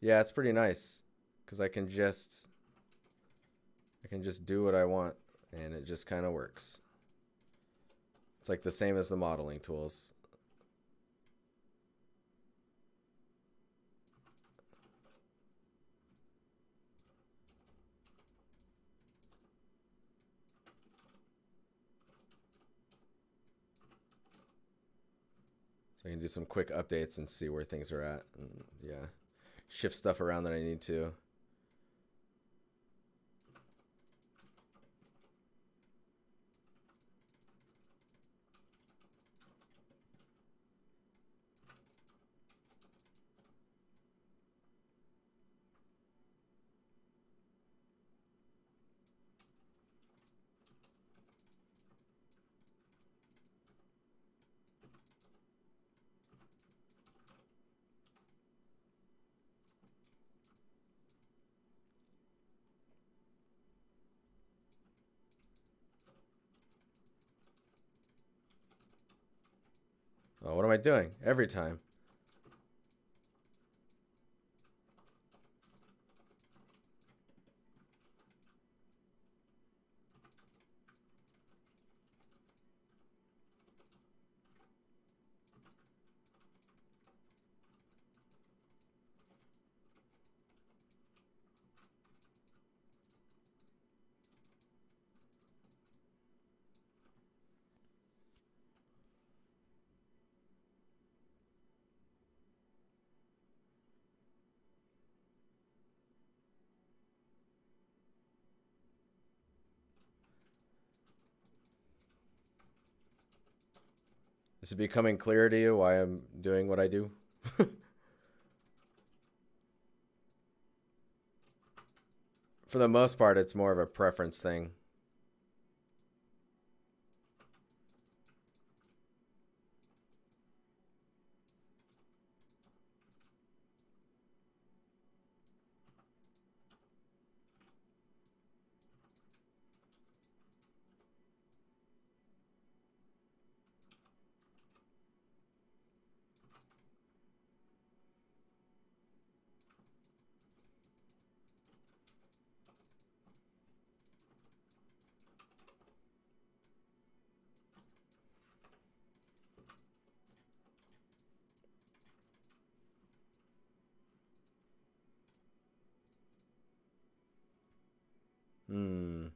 Yeah, it's pretty nice because I can just do what I want and it just kind of works. It's like the same as the modeling tools. So I can do some quick updates and see where things are at, and yeah, shift stuff around that I need to. Oh, what am I doing every time? Is it becoming clear to you why I'm doing what I do? For the most part, it's more of a preference thing. Hmm.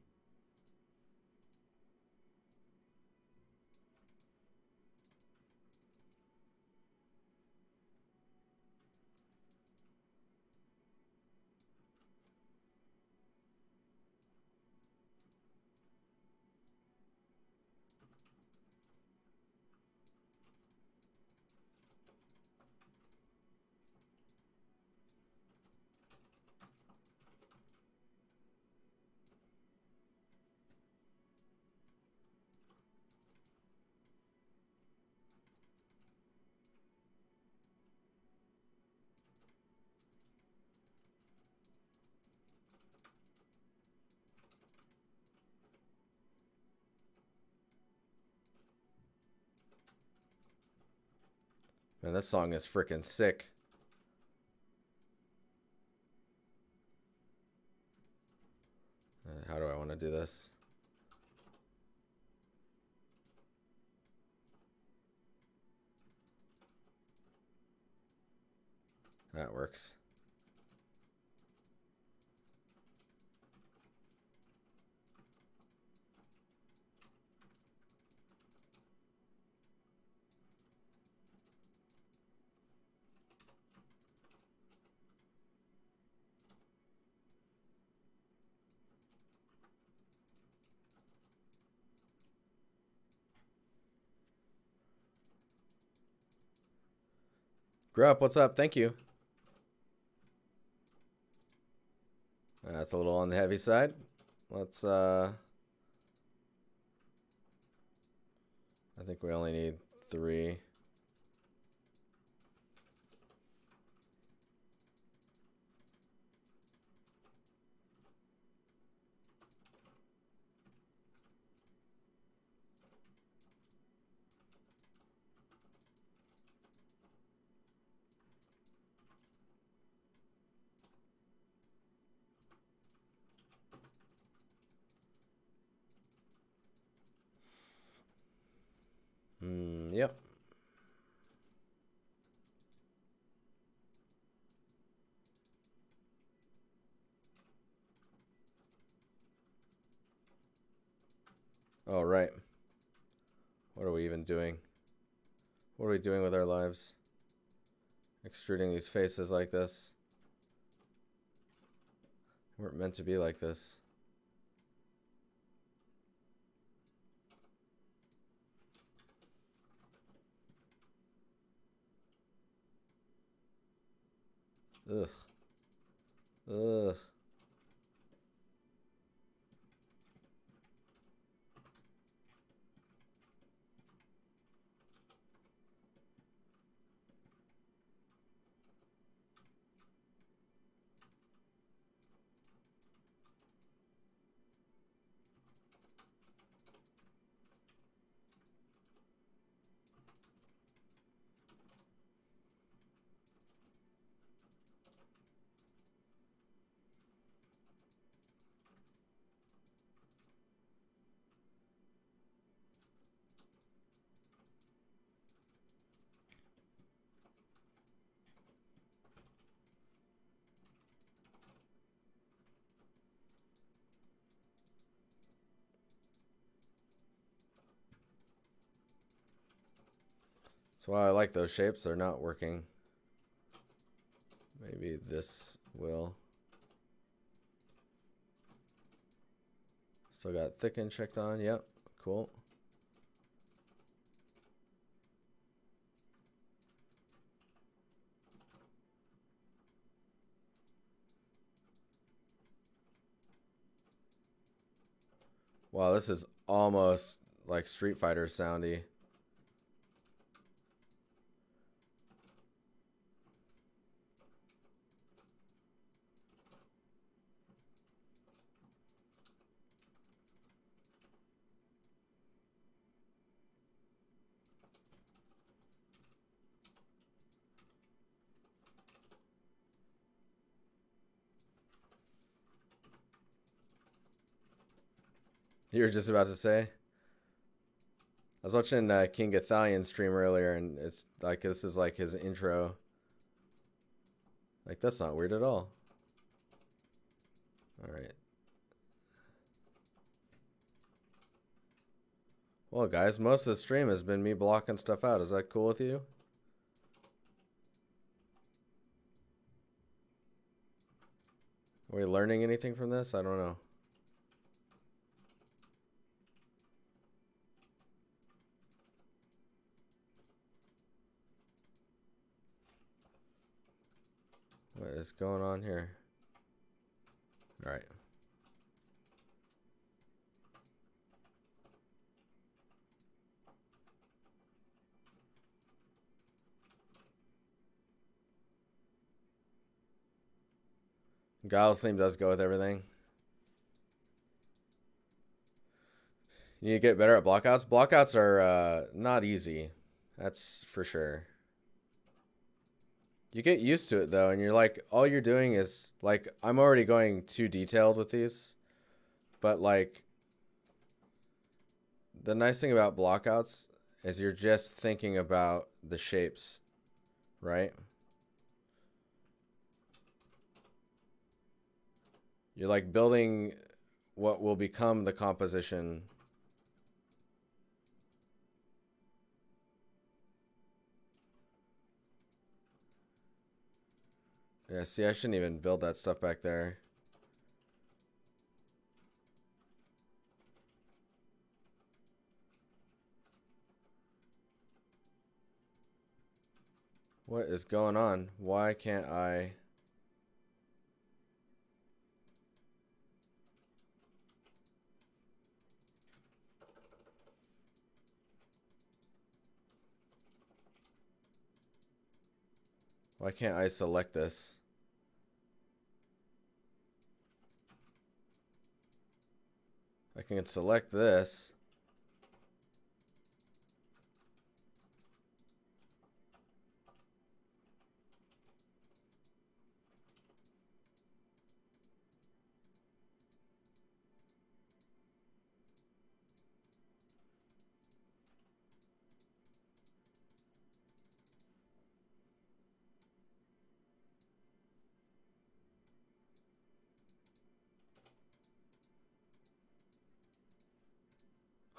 Man, this song is freaking sick. How do I want to do this? That works. Grow up, what's up? Thank you. That's a little on the heavy side. Let's I think we only need 3. Yep. All right. What are we even doing? What are we doing with our lives? Extruding these faces like this. We weren't meant to be like this. Ugh. Ugh. That's why I like those shapes. They're not working. Maybe this will. Still got thicken checked on. Yep. Cool. Wow, this is almost like Street Fighter soundy. You were just about to say? I was watching King Gathalion stream earlier, and it's like this is like his intro. Like, that's not weird at all. All right. Well, guys, most of the stream has been me blocking stuff out. Is that cool with you? Are we learning anything from this? I don't know. What is going on here? All right. Guile's theme does go with everything. You get better at blockouts. Blockouts are not easy. That's for sure. You get used to it though, and you're like, all you're doing is like, I'm already going too detailed with these, but like, the nice thing about blockouts is you're just thinking about the shapes, right? You're like building what will become the composition. Yeah, see, I shouldn't even build that stuff back there. What is going on? Why can't I? Why can't I select this? I can select this.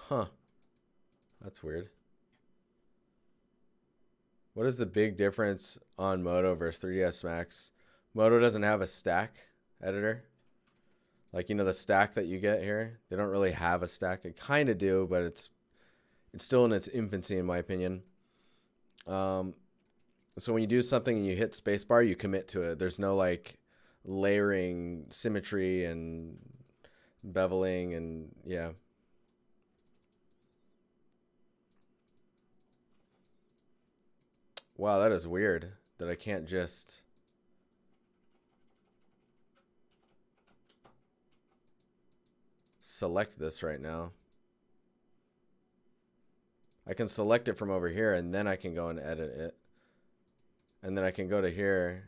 Huh. That's weird. What is the big difference on Moto versus 3ds Max? Moto doesn't have a stack editor. Like, you know, the stack that you get here, they don't really have a stack. It kind of do, but it's still in its infancy, in my opinion. So when you do something and you hit spacebar, you commit to it. There's no like layering, symmetry, and beveling, and yeah. Wow, that is weird that I can't just... select this right now. I can select it from over here and then I can go and edit it. And then I can go to here.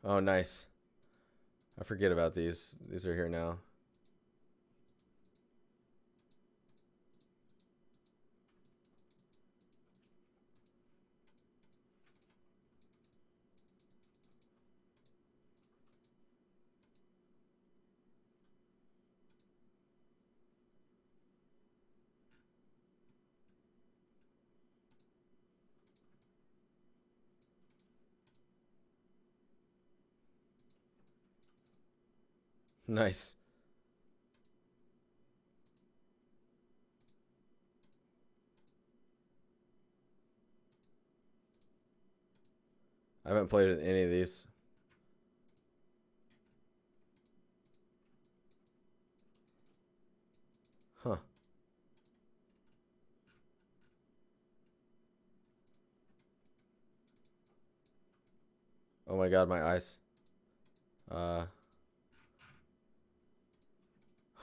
Oh, nice. I forget about these. These are here now. Nice. I haven't played with any of these. Huh. Oh my god, my eyes.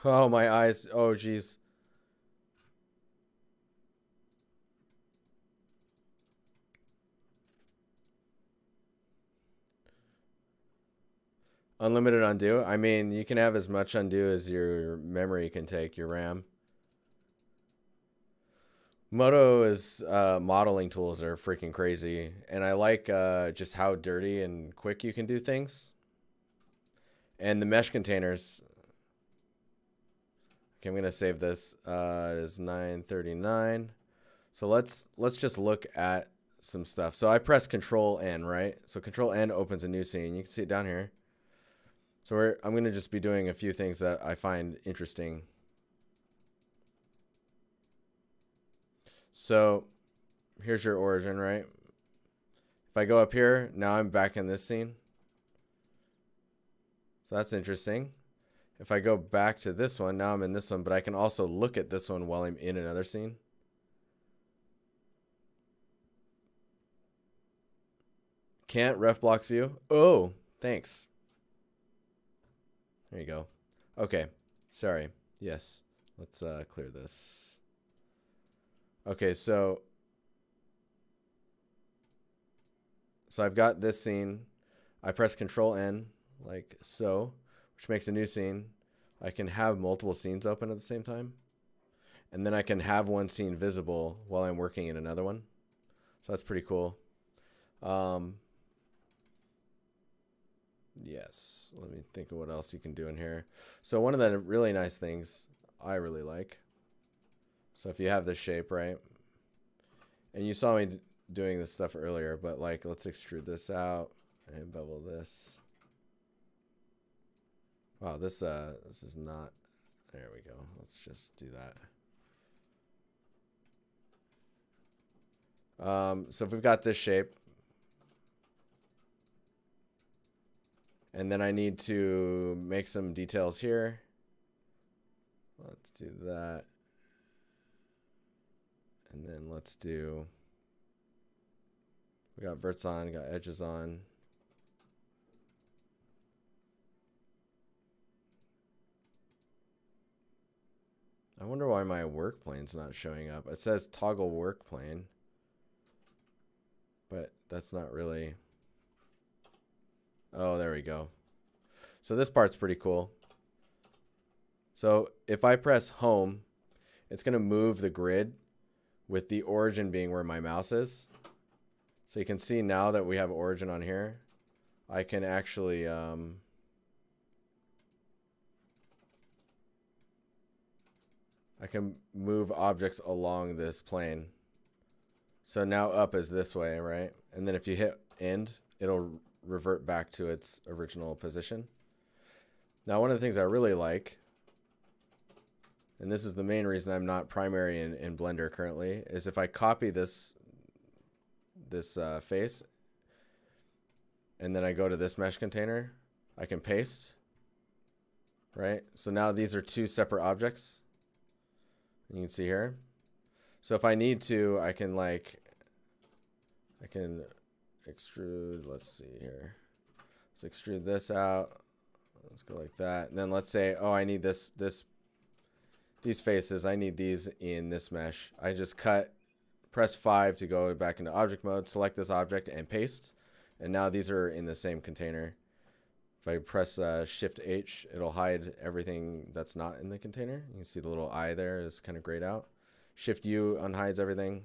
Oh, my eyes. Oh, jeez. Unlimited undo? I mean, you can have as much undo as your memory can take, your RAM. Moto is modeling tools are freaking crazy, and I like just how dirty and quick you can do things. And the mesh containers. Okay, I'm gonna save this. It is 9:39. So let's just look at some stuff. So I press Control N, right? So Control N opens a new scene. You can see it down here. So I'm gonna just be doing a few things that I find interesting. So here's your origin, right? If I go up here, now I'm back in this scene. So that's interesting. If I go back to this one, now I'm in this one, but I can also look at this one while I'm in another scene. Can't ref blocks view. Oh, thanks. There you go. Okay, sorry. Yes, let's clear this. Okay, so I've got this scene. I press Control N, like so, which makes a new scene. I can have multiple scenes open at the same time. And then I can have one scene visible while I'm working in another one. So that's pretty cool. Yes, let me think of what else you can do in here. So one of the really nice things I really like. So if you have this shape, right? And you saw me doing this stuff earlier, but like, let's extrude this out and bevel this. Wow, this is not, there we go. Let's just do that. So if we've got this shape, and then I need to make some details here. Let's do that. And then let's do, we got verts on, got edges on. I wonder why my work plane's not showing up. It says toggle work plane, but that's not really. Oh, there we go. So this part's pretty cool. So if I press home, it's going to move the grid with the origin being where my mouse is. So you can see now that we have origin on here, I can actually I can move objects along this plane. So now up is this way, right? And then if you hit end, it'll revert back to its original position. Now, one of the things I really like, and this is the main reason I'm not primary in Blender currently, is if I copy this face, and then I go to this mesh container, I can paste, right? So now these are two separate objects. You can see here. So if I need to, I can extrude, let's see here. Let's extrude this out. Let's go like that. And then let's say, oh, I need these faces, I need these in this mesh. I just press 5 to go back into object mode, select this object and paste. And now these are in the same container. If I press Shift H, it'll hide everything that's not in the container. You can see the little eye there is kind of grayed out. Shift U unhides everything.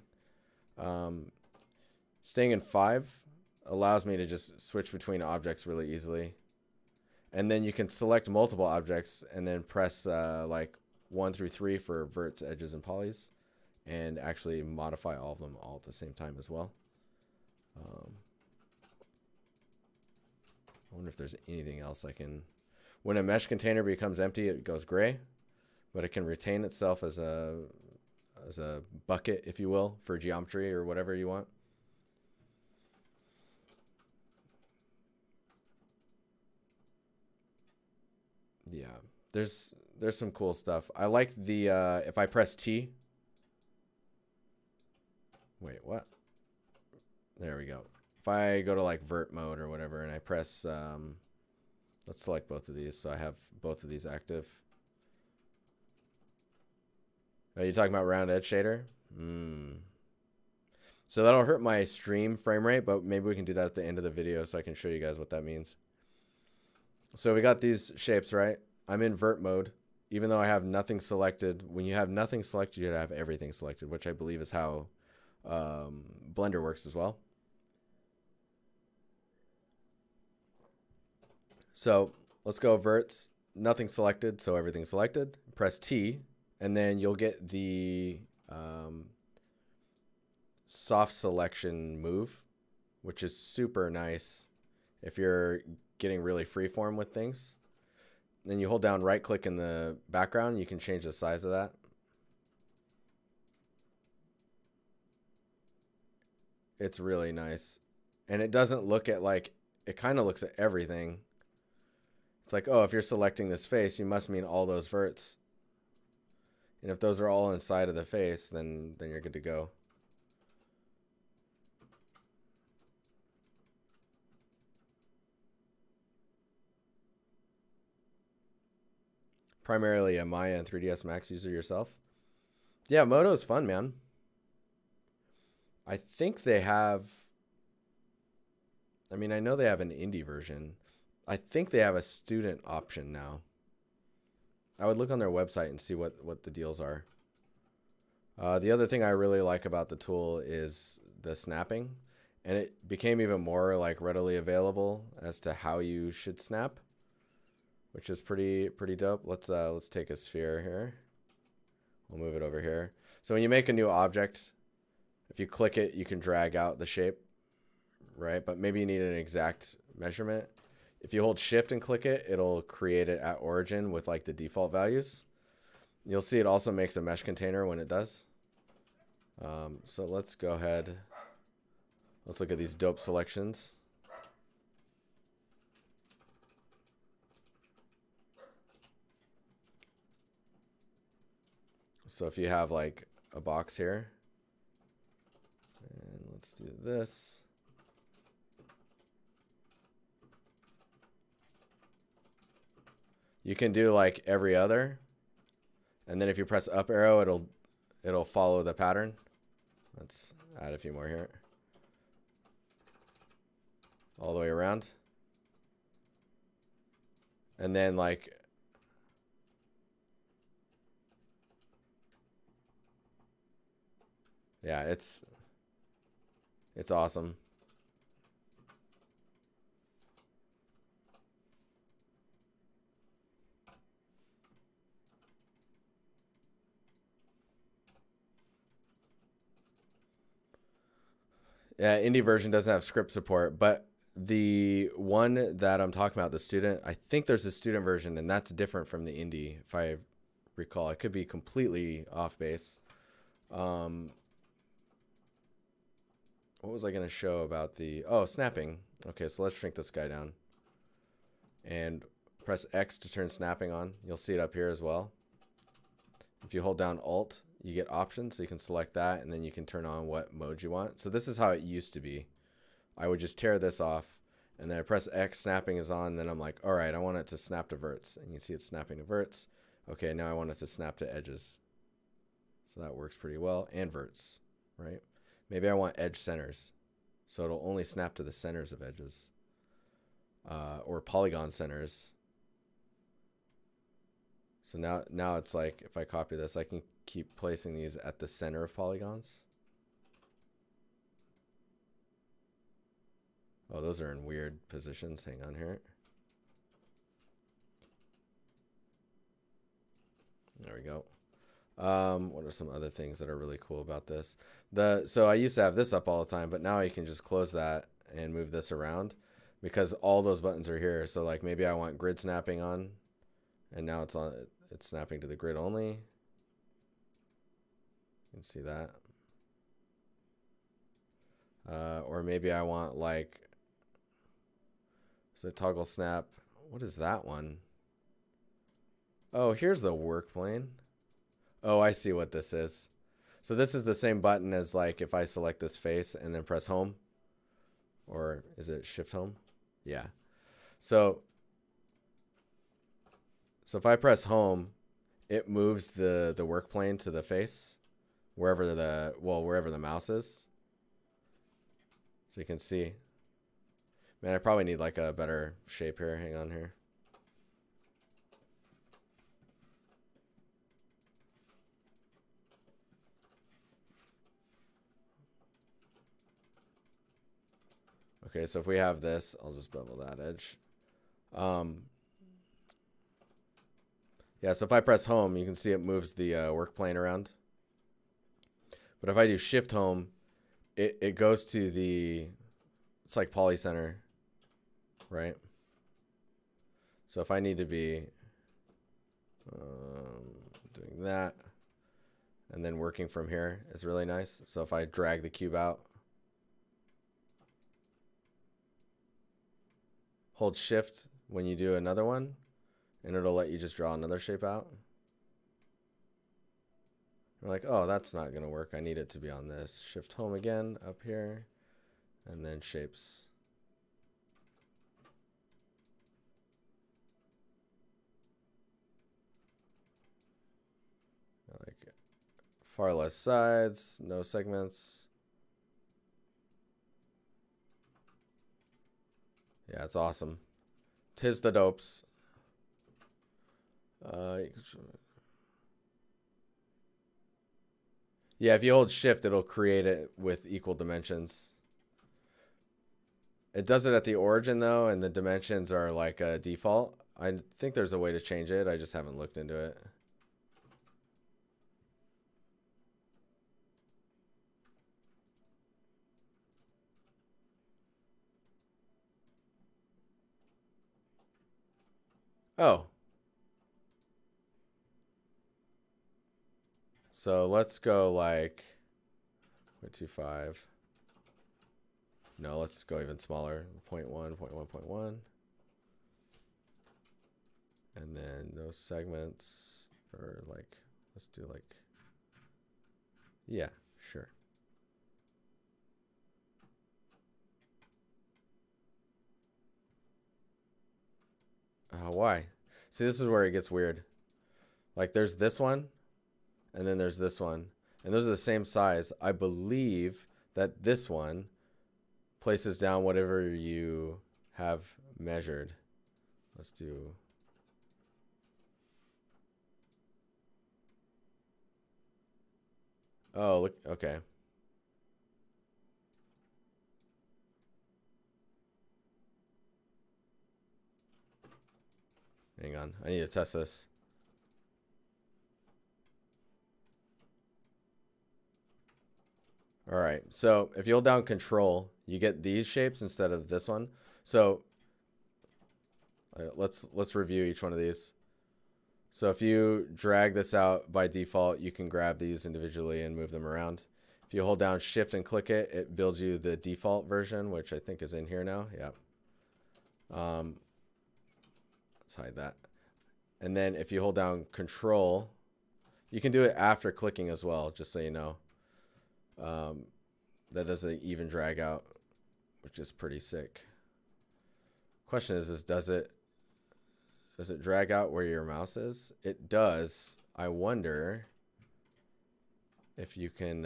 Staying in 5 allows me to just switch between objects really easily. And then you can select multiple objects and then press like 1 through 3 for verts, edges, and polys, and actually modify all of them all at the same time as well. I wonder if there's anything else I can. When a mesh container becomes empty, it goes gray, but it can retain itself as a bucket, if you will, for geometry or whatever you want. Yeah, there's some cool stuff. I like the if I press T. Wait, what? There we go. If I go to like vert mode or whatever and I press, let's select both of these so I have both of these active. Are you talking about round edge shader? So that'll hurt my stream frame rate, but maybe we can do that at the end of the video so I can show you guys what that means. So we got these shapes, right? I'm in vert mode, even though I have nothing selected. When you have nothing selected, you have everything selected, which I believe is how Blender works as well. So let's go verts, nothing selected, so everything selected. Press T, and then you'll get the soft selection move, which is super nice if you're getting really freeform with things. Then you hold down right click in the background, you can change the size of that. It's really nice. And it doesn't look at like, it kind of looks at everything. It's like, oh, if you're selecting this face, you must mean all those verts. And if those are all inside of the face, then you're good to go. Primarily a Maya and 3ds Max user yourself. Yeah, Moto's fun, man. I think they have, I mean, I know they have an indie version. I think they have a student option now. I would look on their website and see what the deals are. The other thing I really like about the tool is the snapping, and it became even more like readily available as to how you should snap, which is pretty dope. Let's take a sphere here. We'll move it over here. So when you make a new object, if you click it, you can drag out the shape, right? But maybe you need an exact measurement. If you hold shift and click it, it'll create it at origin with like the default values. You'll see it also makes a mesh container when it does. So let's go ahead. Let's look at these dope selections. So if you have like a box here, and let's do this. You can do like every other, and then if you press up arrow, it'll follow the pattern. Let's add a few more here. All the way around. And then like yeah, it's awesome. Yeah, indie version doesn't have script support, but the one that I'm talking about, the student, I think there's a student version, and that's different from the indie, if I recall. I could be completely off base. What was I going to show about the... Oh, snapping. Okay, so let's shrink this guy down. And press X to turn snapping on. You'll see it up here as well. If you hold down Alt, you get options, so you can select that, and then you can turn on what mode you want. So this is how it used to be. I would just tear this off, and then I press X, snapping is on, and then I'm like, all right, I want it to snap to verts. And you see it snapping to verts. Okay, now I want it to snap to edges. So that works pretty well, and verts, right? Maybe I want edge centers, so it'll only snap to the centers of edges. Or polygon centers. So now it's like, if I copy this, I can keep placing these at the center of polygons. Oh, those are in weird positions. Hang on here. There we go. What are some other things that are really cool about this? So I used to have this up all the time, but now you can just close that and move this around because all those buttons are here. So like maybe I want grid snapping on, and now it's snapping to the grid only. You can see that. Or maybe I want like, so toggle snap. What is that one? Oh, here's the work plane. Oh, I see what this is. So this is the same button as like if I select this face and then press home. Or is it shift home? Yeah. So if I press home, it moves the work plane to the face, wherever the mouse is. So you can see. Man, I probably need like a better shape here. Hang on here. Okay, so if we have this, I'll just bevel that edge. Yeah, so if I press home, you can see it moves the work plane around. But if I do shift home, it goes to the, it's like polycenter, right? So if I need to be doing that, and then working from here is really nice. So if I drag the cube out, hold shift when you do another one, and it'll let you just draw another shape out. You're like, oh, that's not going to work. I need it to be on this. Shift home again up here, and then shapes. Like far less sides, no segments. Yeah, it's awesome. Tis the dopes. Yeah, if you hold shift, it'll create it with equal dimensions. It does it at the origin though, and the dimensions are like a default. I think there's a way to change it. I just haven't looked into it. Oh. So let's go like 0.25. No, let's go even smaller. 0.1, 0.1, 0.1. And then those segments are like, let's do like, yeah, sure. Why? See, this is where it gets weird. Like there's this one, and then there's this one. And those are the same size. I believe that this one places down whatever you have measured. Let's do... Oh, look, okay. Hang on, I need to test this. All right, so if you hold down Control, you get these shapes instead of this one. So let's review each one of these. So if you drag this out by default, you can grab these individually and move them around. If you hold down Shift and click it, it builds you the default version, which I think is in here now. Yeah. Let's hide that. And then if you hold down Control, you can do it after clicking as well, just so you know. That doesn't even drag out, which is pretty sick. Question is does it drag out where your mouse is? It does. I wonder if you can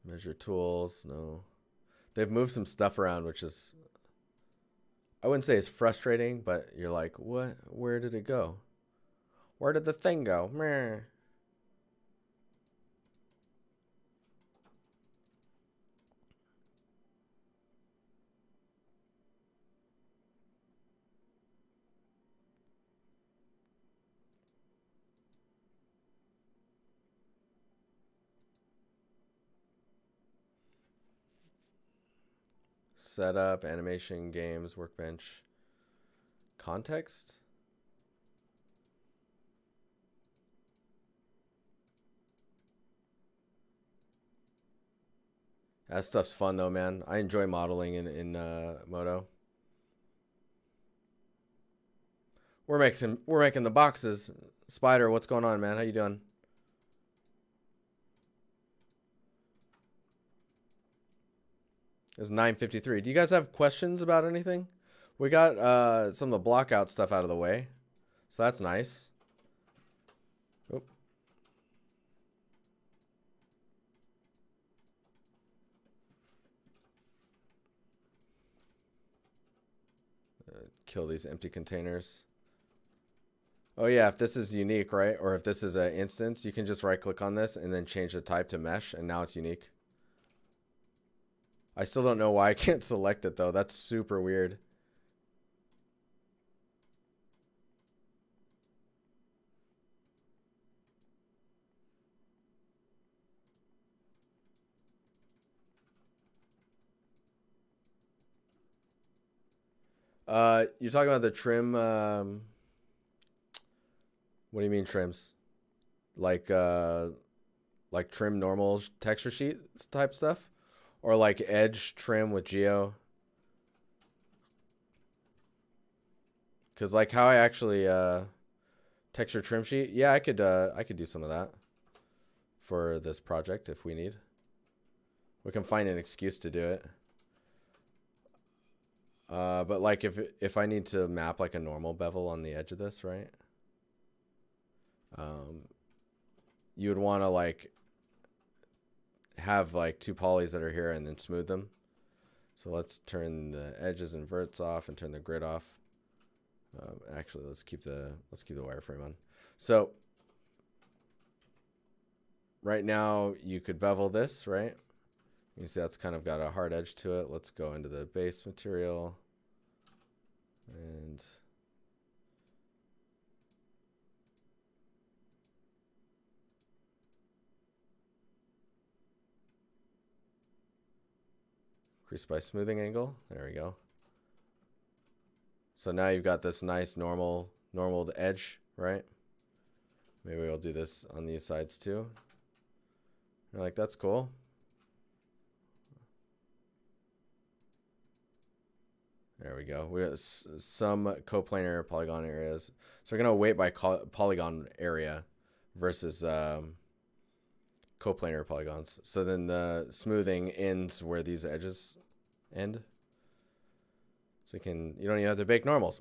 measure tools. No, they've moved some stuff around, which is, I wouldn't say it's frustrating, but you're like, what? Where did it go? Where did the thing go? Meh. Setup, animation, games, workbench, context. That stuff's fun though, man. I enjoy modeling in Modo. We're making the boxes. Spider, what's going on, man? How you doing? It's 9:53. Do you guys have questions about anything? We got some of the block out stuff out of the way, so that's nice. Oop. Kill these empty containers. Oh yeah, if this is unique, right? Or if this is an instance, you can just right click on this and then change the type to mesh, and now it's unique. I still don't know why I can't select it though. That's super weird. You're talking about the trim. What do you mean trims? Like trim normal texture sheet type stuff? Or like edge trim with geo? Because like how I actually texture trim sheet, yeah, I could do some of that for this project if we need. We can find an excuse to do it. But like if I need to map like a normal bevel on the edge of this, right? You would want to like have like two polys that are here and then smooth them. So let's turn the edges and verts off and turn the grid off. Actually, let's keep the wireframe on. So right now you could bevel this, right? You can see that's kind of got a hard edge to it. Let's go into the base material and increase by smoothing angle. There we go. So now you've got this nice normal edge, right? Maybe we'll do this on these sides too. You're like, that's cool. There we go. We have some coplanar polygon areas. So we're going to weight by polygon area versus coplanar polygons. So then the smoothing ends where these edges end. So you don't even have to bake normals.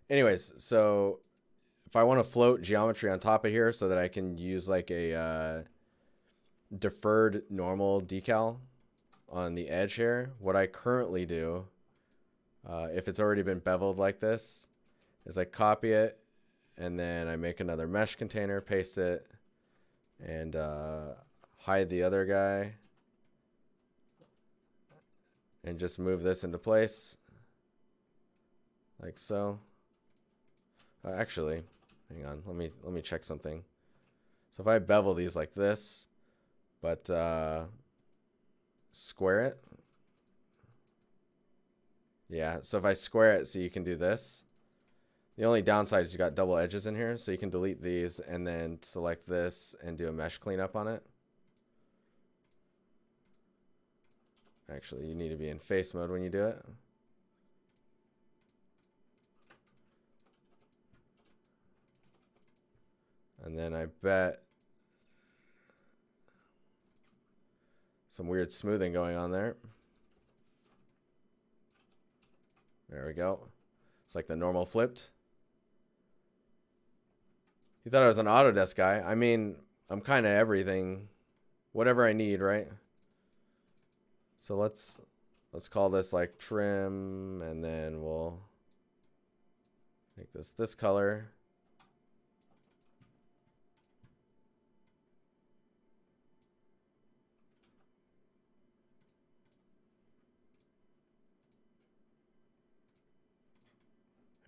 Anyways, so if I want to float geometry on top of here so that I can use like a deferred normal decal on the edge here, what I currently do, if it's already been beveled like this, is I copy it and then I make another mesh container, paste it, and hide the other guy and just move this into place like so. Actually, hang on, let me check something. So if I bevel these like this, but square it, yeah, so if I square it so you can do this, the only downside is you got double edges in here, so you can delete these and then select this and do a mesh cleanup on it. Actually, you need to be in face mode when you do it. And then I bet some weird smoothing going on there. There we go. It's like the normal flipped. You thought I was an Autodesk guy. I mean, I'm kind of everything, whatever I need, right? So let's call this like trim, and then we'll make this color.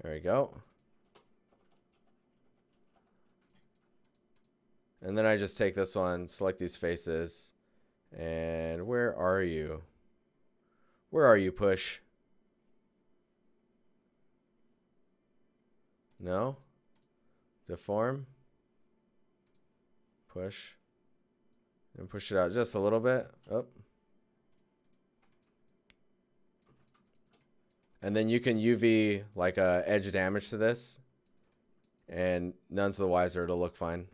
There we go. And then I just take this one, select these faces, and where are you? Where are you, push? No? Deform? Push. And push it out just a little bit. Oh. And then you can UV like edge damage to this, and none's the wiser. It'll look fine.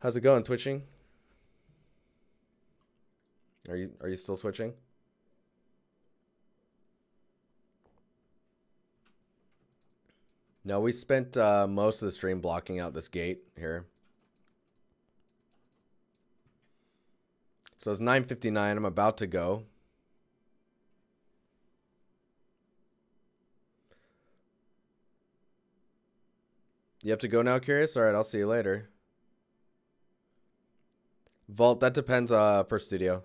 How's it going, twitching? Are you still switching? No, we spent most of the stream blocking out this gate here. So it's 9:59. I'm about to go. You have to go now, Curious? All right, I'll see you later. Vault, that depends per studio.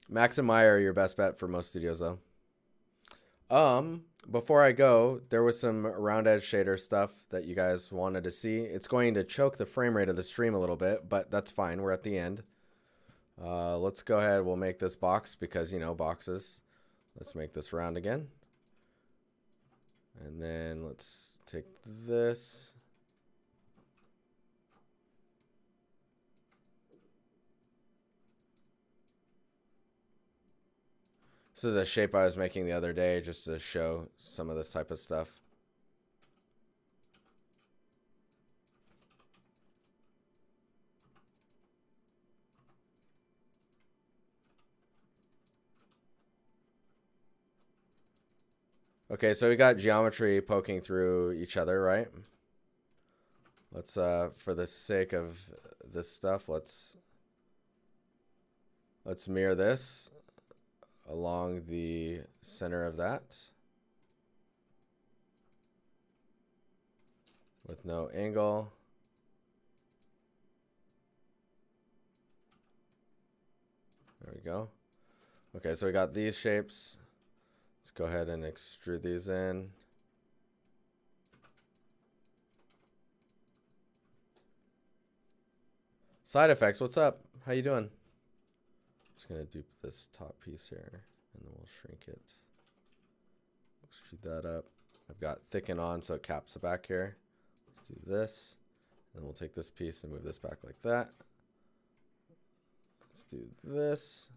Max and Maya are your best bet for most studios, though. Before I go, there was some round edge shader stuff that you guys wanted to see. It's going to choke the frame rate of the stream a little bit, but that's fine. We're at the end. Let's go ahead. We'll make this box because, you know, boxes. Let's make this round again. And then let's take this. This is a shape I was making the other day just to show some of this type of stuff. Okay, so we got geometry poking through each other, right? Let's, for the sake of this stuff, let's Let's mirror this along the center of that with no angle. There we go. Okay, so we got these shapes. Let's go ahead and extrude these in. Side effects, what's up? How you doing? Just gonna dupe this top piece here, and then we'll shrink it. Extrude that up. I've got thicken on, so it caps the back here. Let's do this, and we'll take this piece and move this back like that. Let's do this.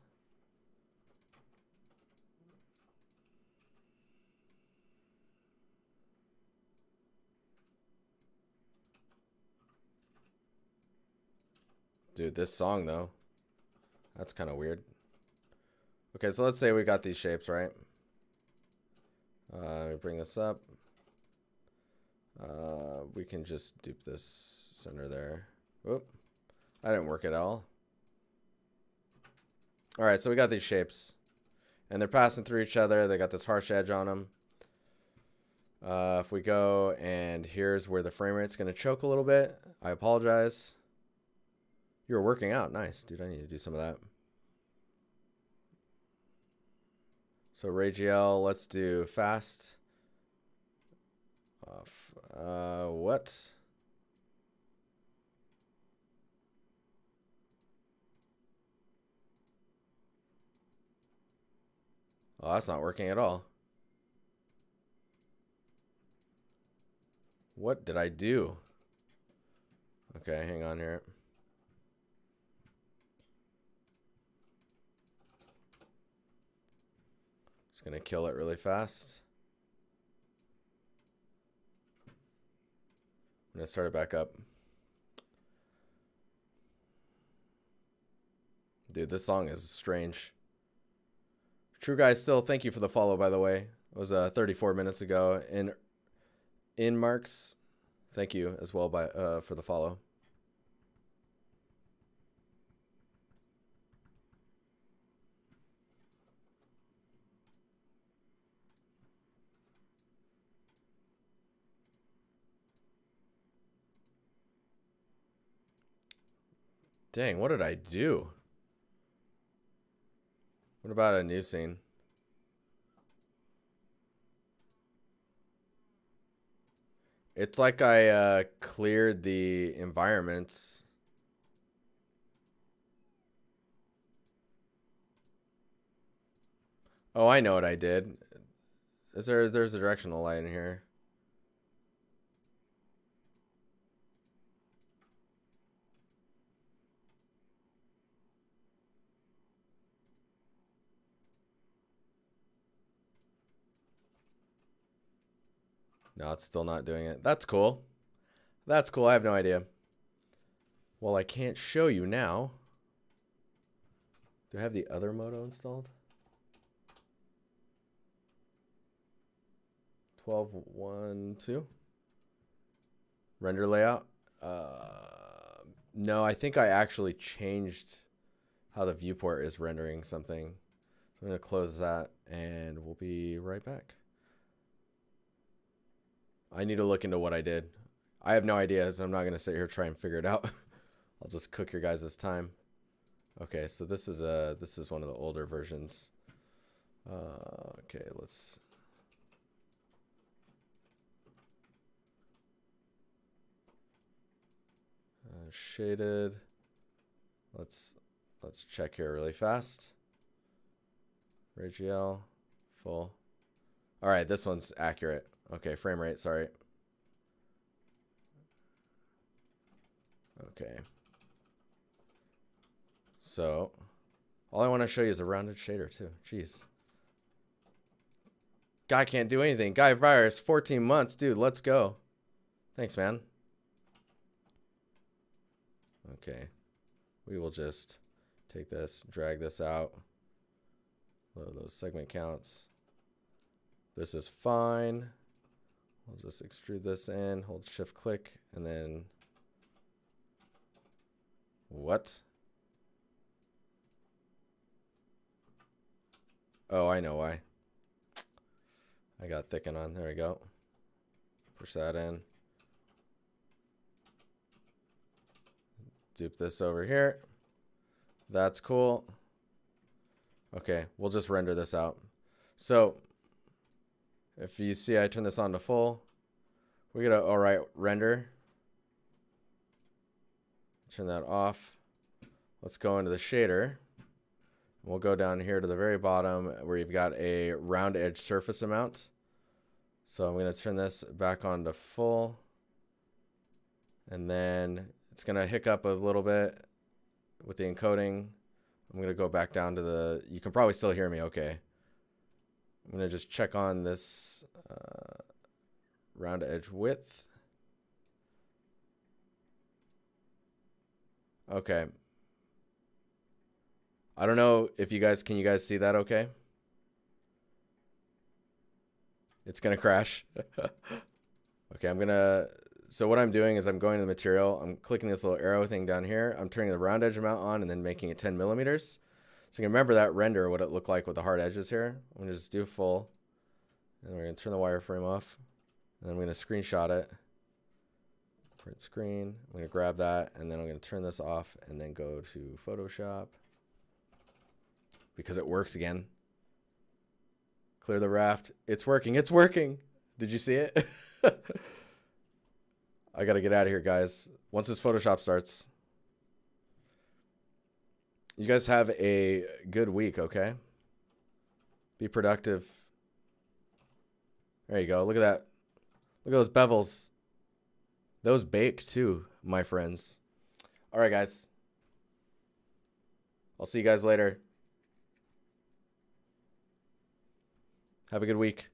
Dude, this song though, that's kind of weird. Okay, so let's say we got these shapes, right? Bring this up. We can just dupe this center there. Whoop, that didn't work at all. All right, so we got these shapes, and they're passing through each other. They got this harsh edge on them. If we go, and here's where the frame rate's gonna choke a little bit. I apologize. You were working out. Nice, dude. I need to do some of that. So Radial, let's do fast. What? Oh, that's not working at all. What did I do? Okay, hang on here. Just gonna kill it really fast. I'm gonna start it back up. Dude, this song is strange. True Guys Still, thank you for the follow, by the way. It was 34 minutes ago. In Marks, thank you as well for the follow. Dang, what did I do? What about a new scene? It's like I cleared the environments. Oh, I know what I did. There's a directional light in here. No, it's still not doing it. That's cool. That's cool. I have no idea. Well, I can't show you now. Do I have the other moto installed? 12.1.2. Render layout. No, I think I actually changed how the viewport is rendering something. So I'm going to close that and we'll be right back. I need to look into what I did. I have no idea, so I'm not going to sit here and try and figure it out. I'll just cook your guys' time. Okay, so this is one of the older versions. Okay, let's shaded. Let's check here really fast. Radial full. All right, this one's accurate. Okay, frame rate, sorry. Okay. So, all I want to show you is a rounded shader too. Jeez. Guy can't do anything. Guy virus, 14 months. Dude, let's go. Thanks, man. Okay. We will just take this, drag this out. Load those segment counts. This is fine. We'll just extrude this in, hold shift click, and then what? Oh, I know why. I got thicken on. There we go. Push that in. Dupe this over here. That's cool. Okay, we'll just render this out. So if you see I turn this on to full, we get a alright render. Turn that off. Let's go into the shader. We'll go down here to the very bottom where you've got a round edge surface amount. So I'm going to turn this back on to full. And then it's going to hiccup a little bit with the encoding. I'm going to go back down to the, you can probably still hear me okay. I'm going to just check on this round edge width. Okay. I don't know if you guys, can you guys see that okay? It's going to crash. Okay, I'm going to, so what I'm doing is I'm going to the material. I'm clicking this little arrow thing down here. I'm turning the round edge amount on and then making it 10 millimeters. So you can remember that render, what it looked like with the hard edges here. I'm going to just do full. And we're going to turn the wireframe off. And I'm going to screenshot it. Print screen. I'm going to grab that. And then I'm going to turn this off and then go to Photoshop. Because it works again. Clear the raft. It's working. It's working. Did you see it? I got to get out of here, guys. Once this Photoshop starts. You guys have a good week, okay? Be productive. There you go. Look at that. Look at those bevels. Those bake too, my friends. All right, guys. I'll see you guys later. Have a good week.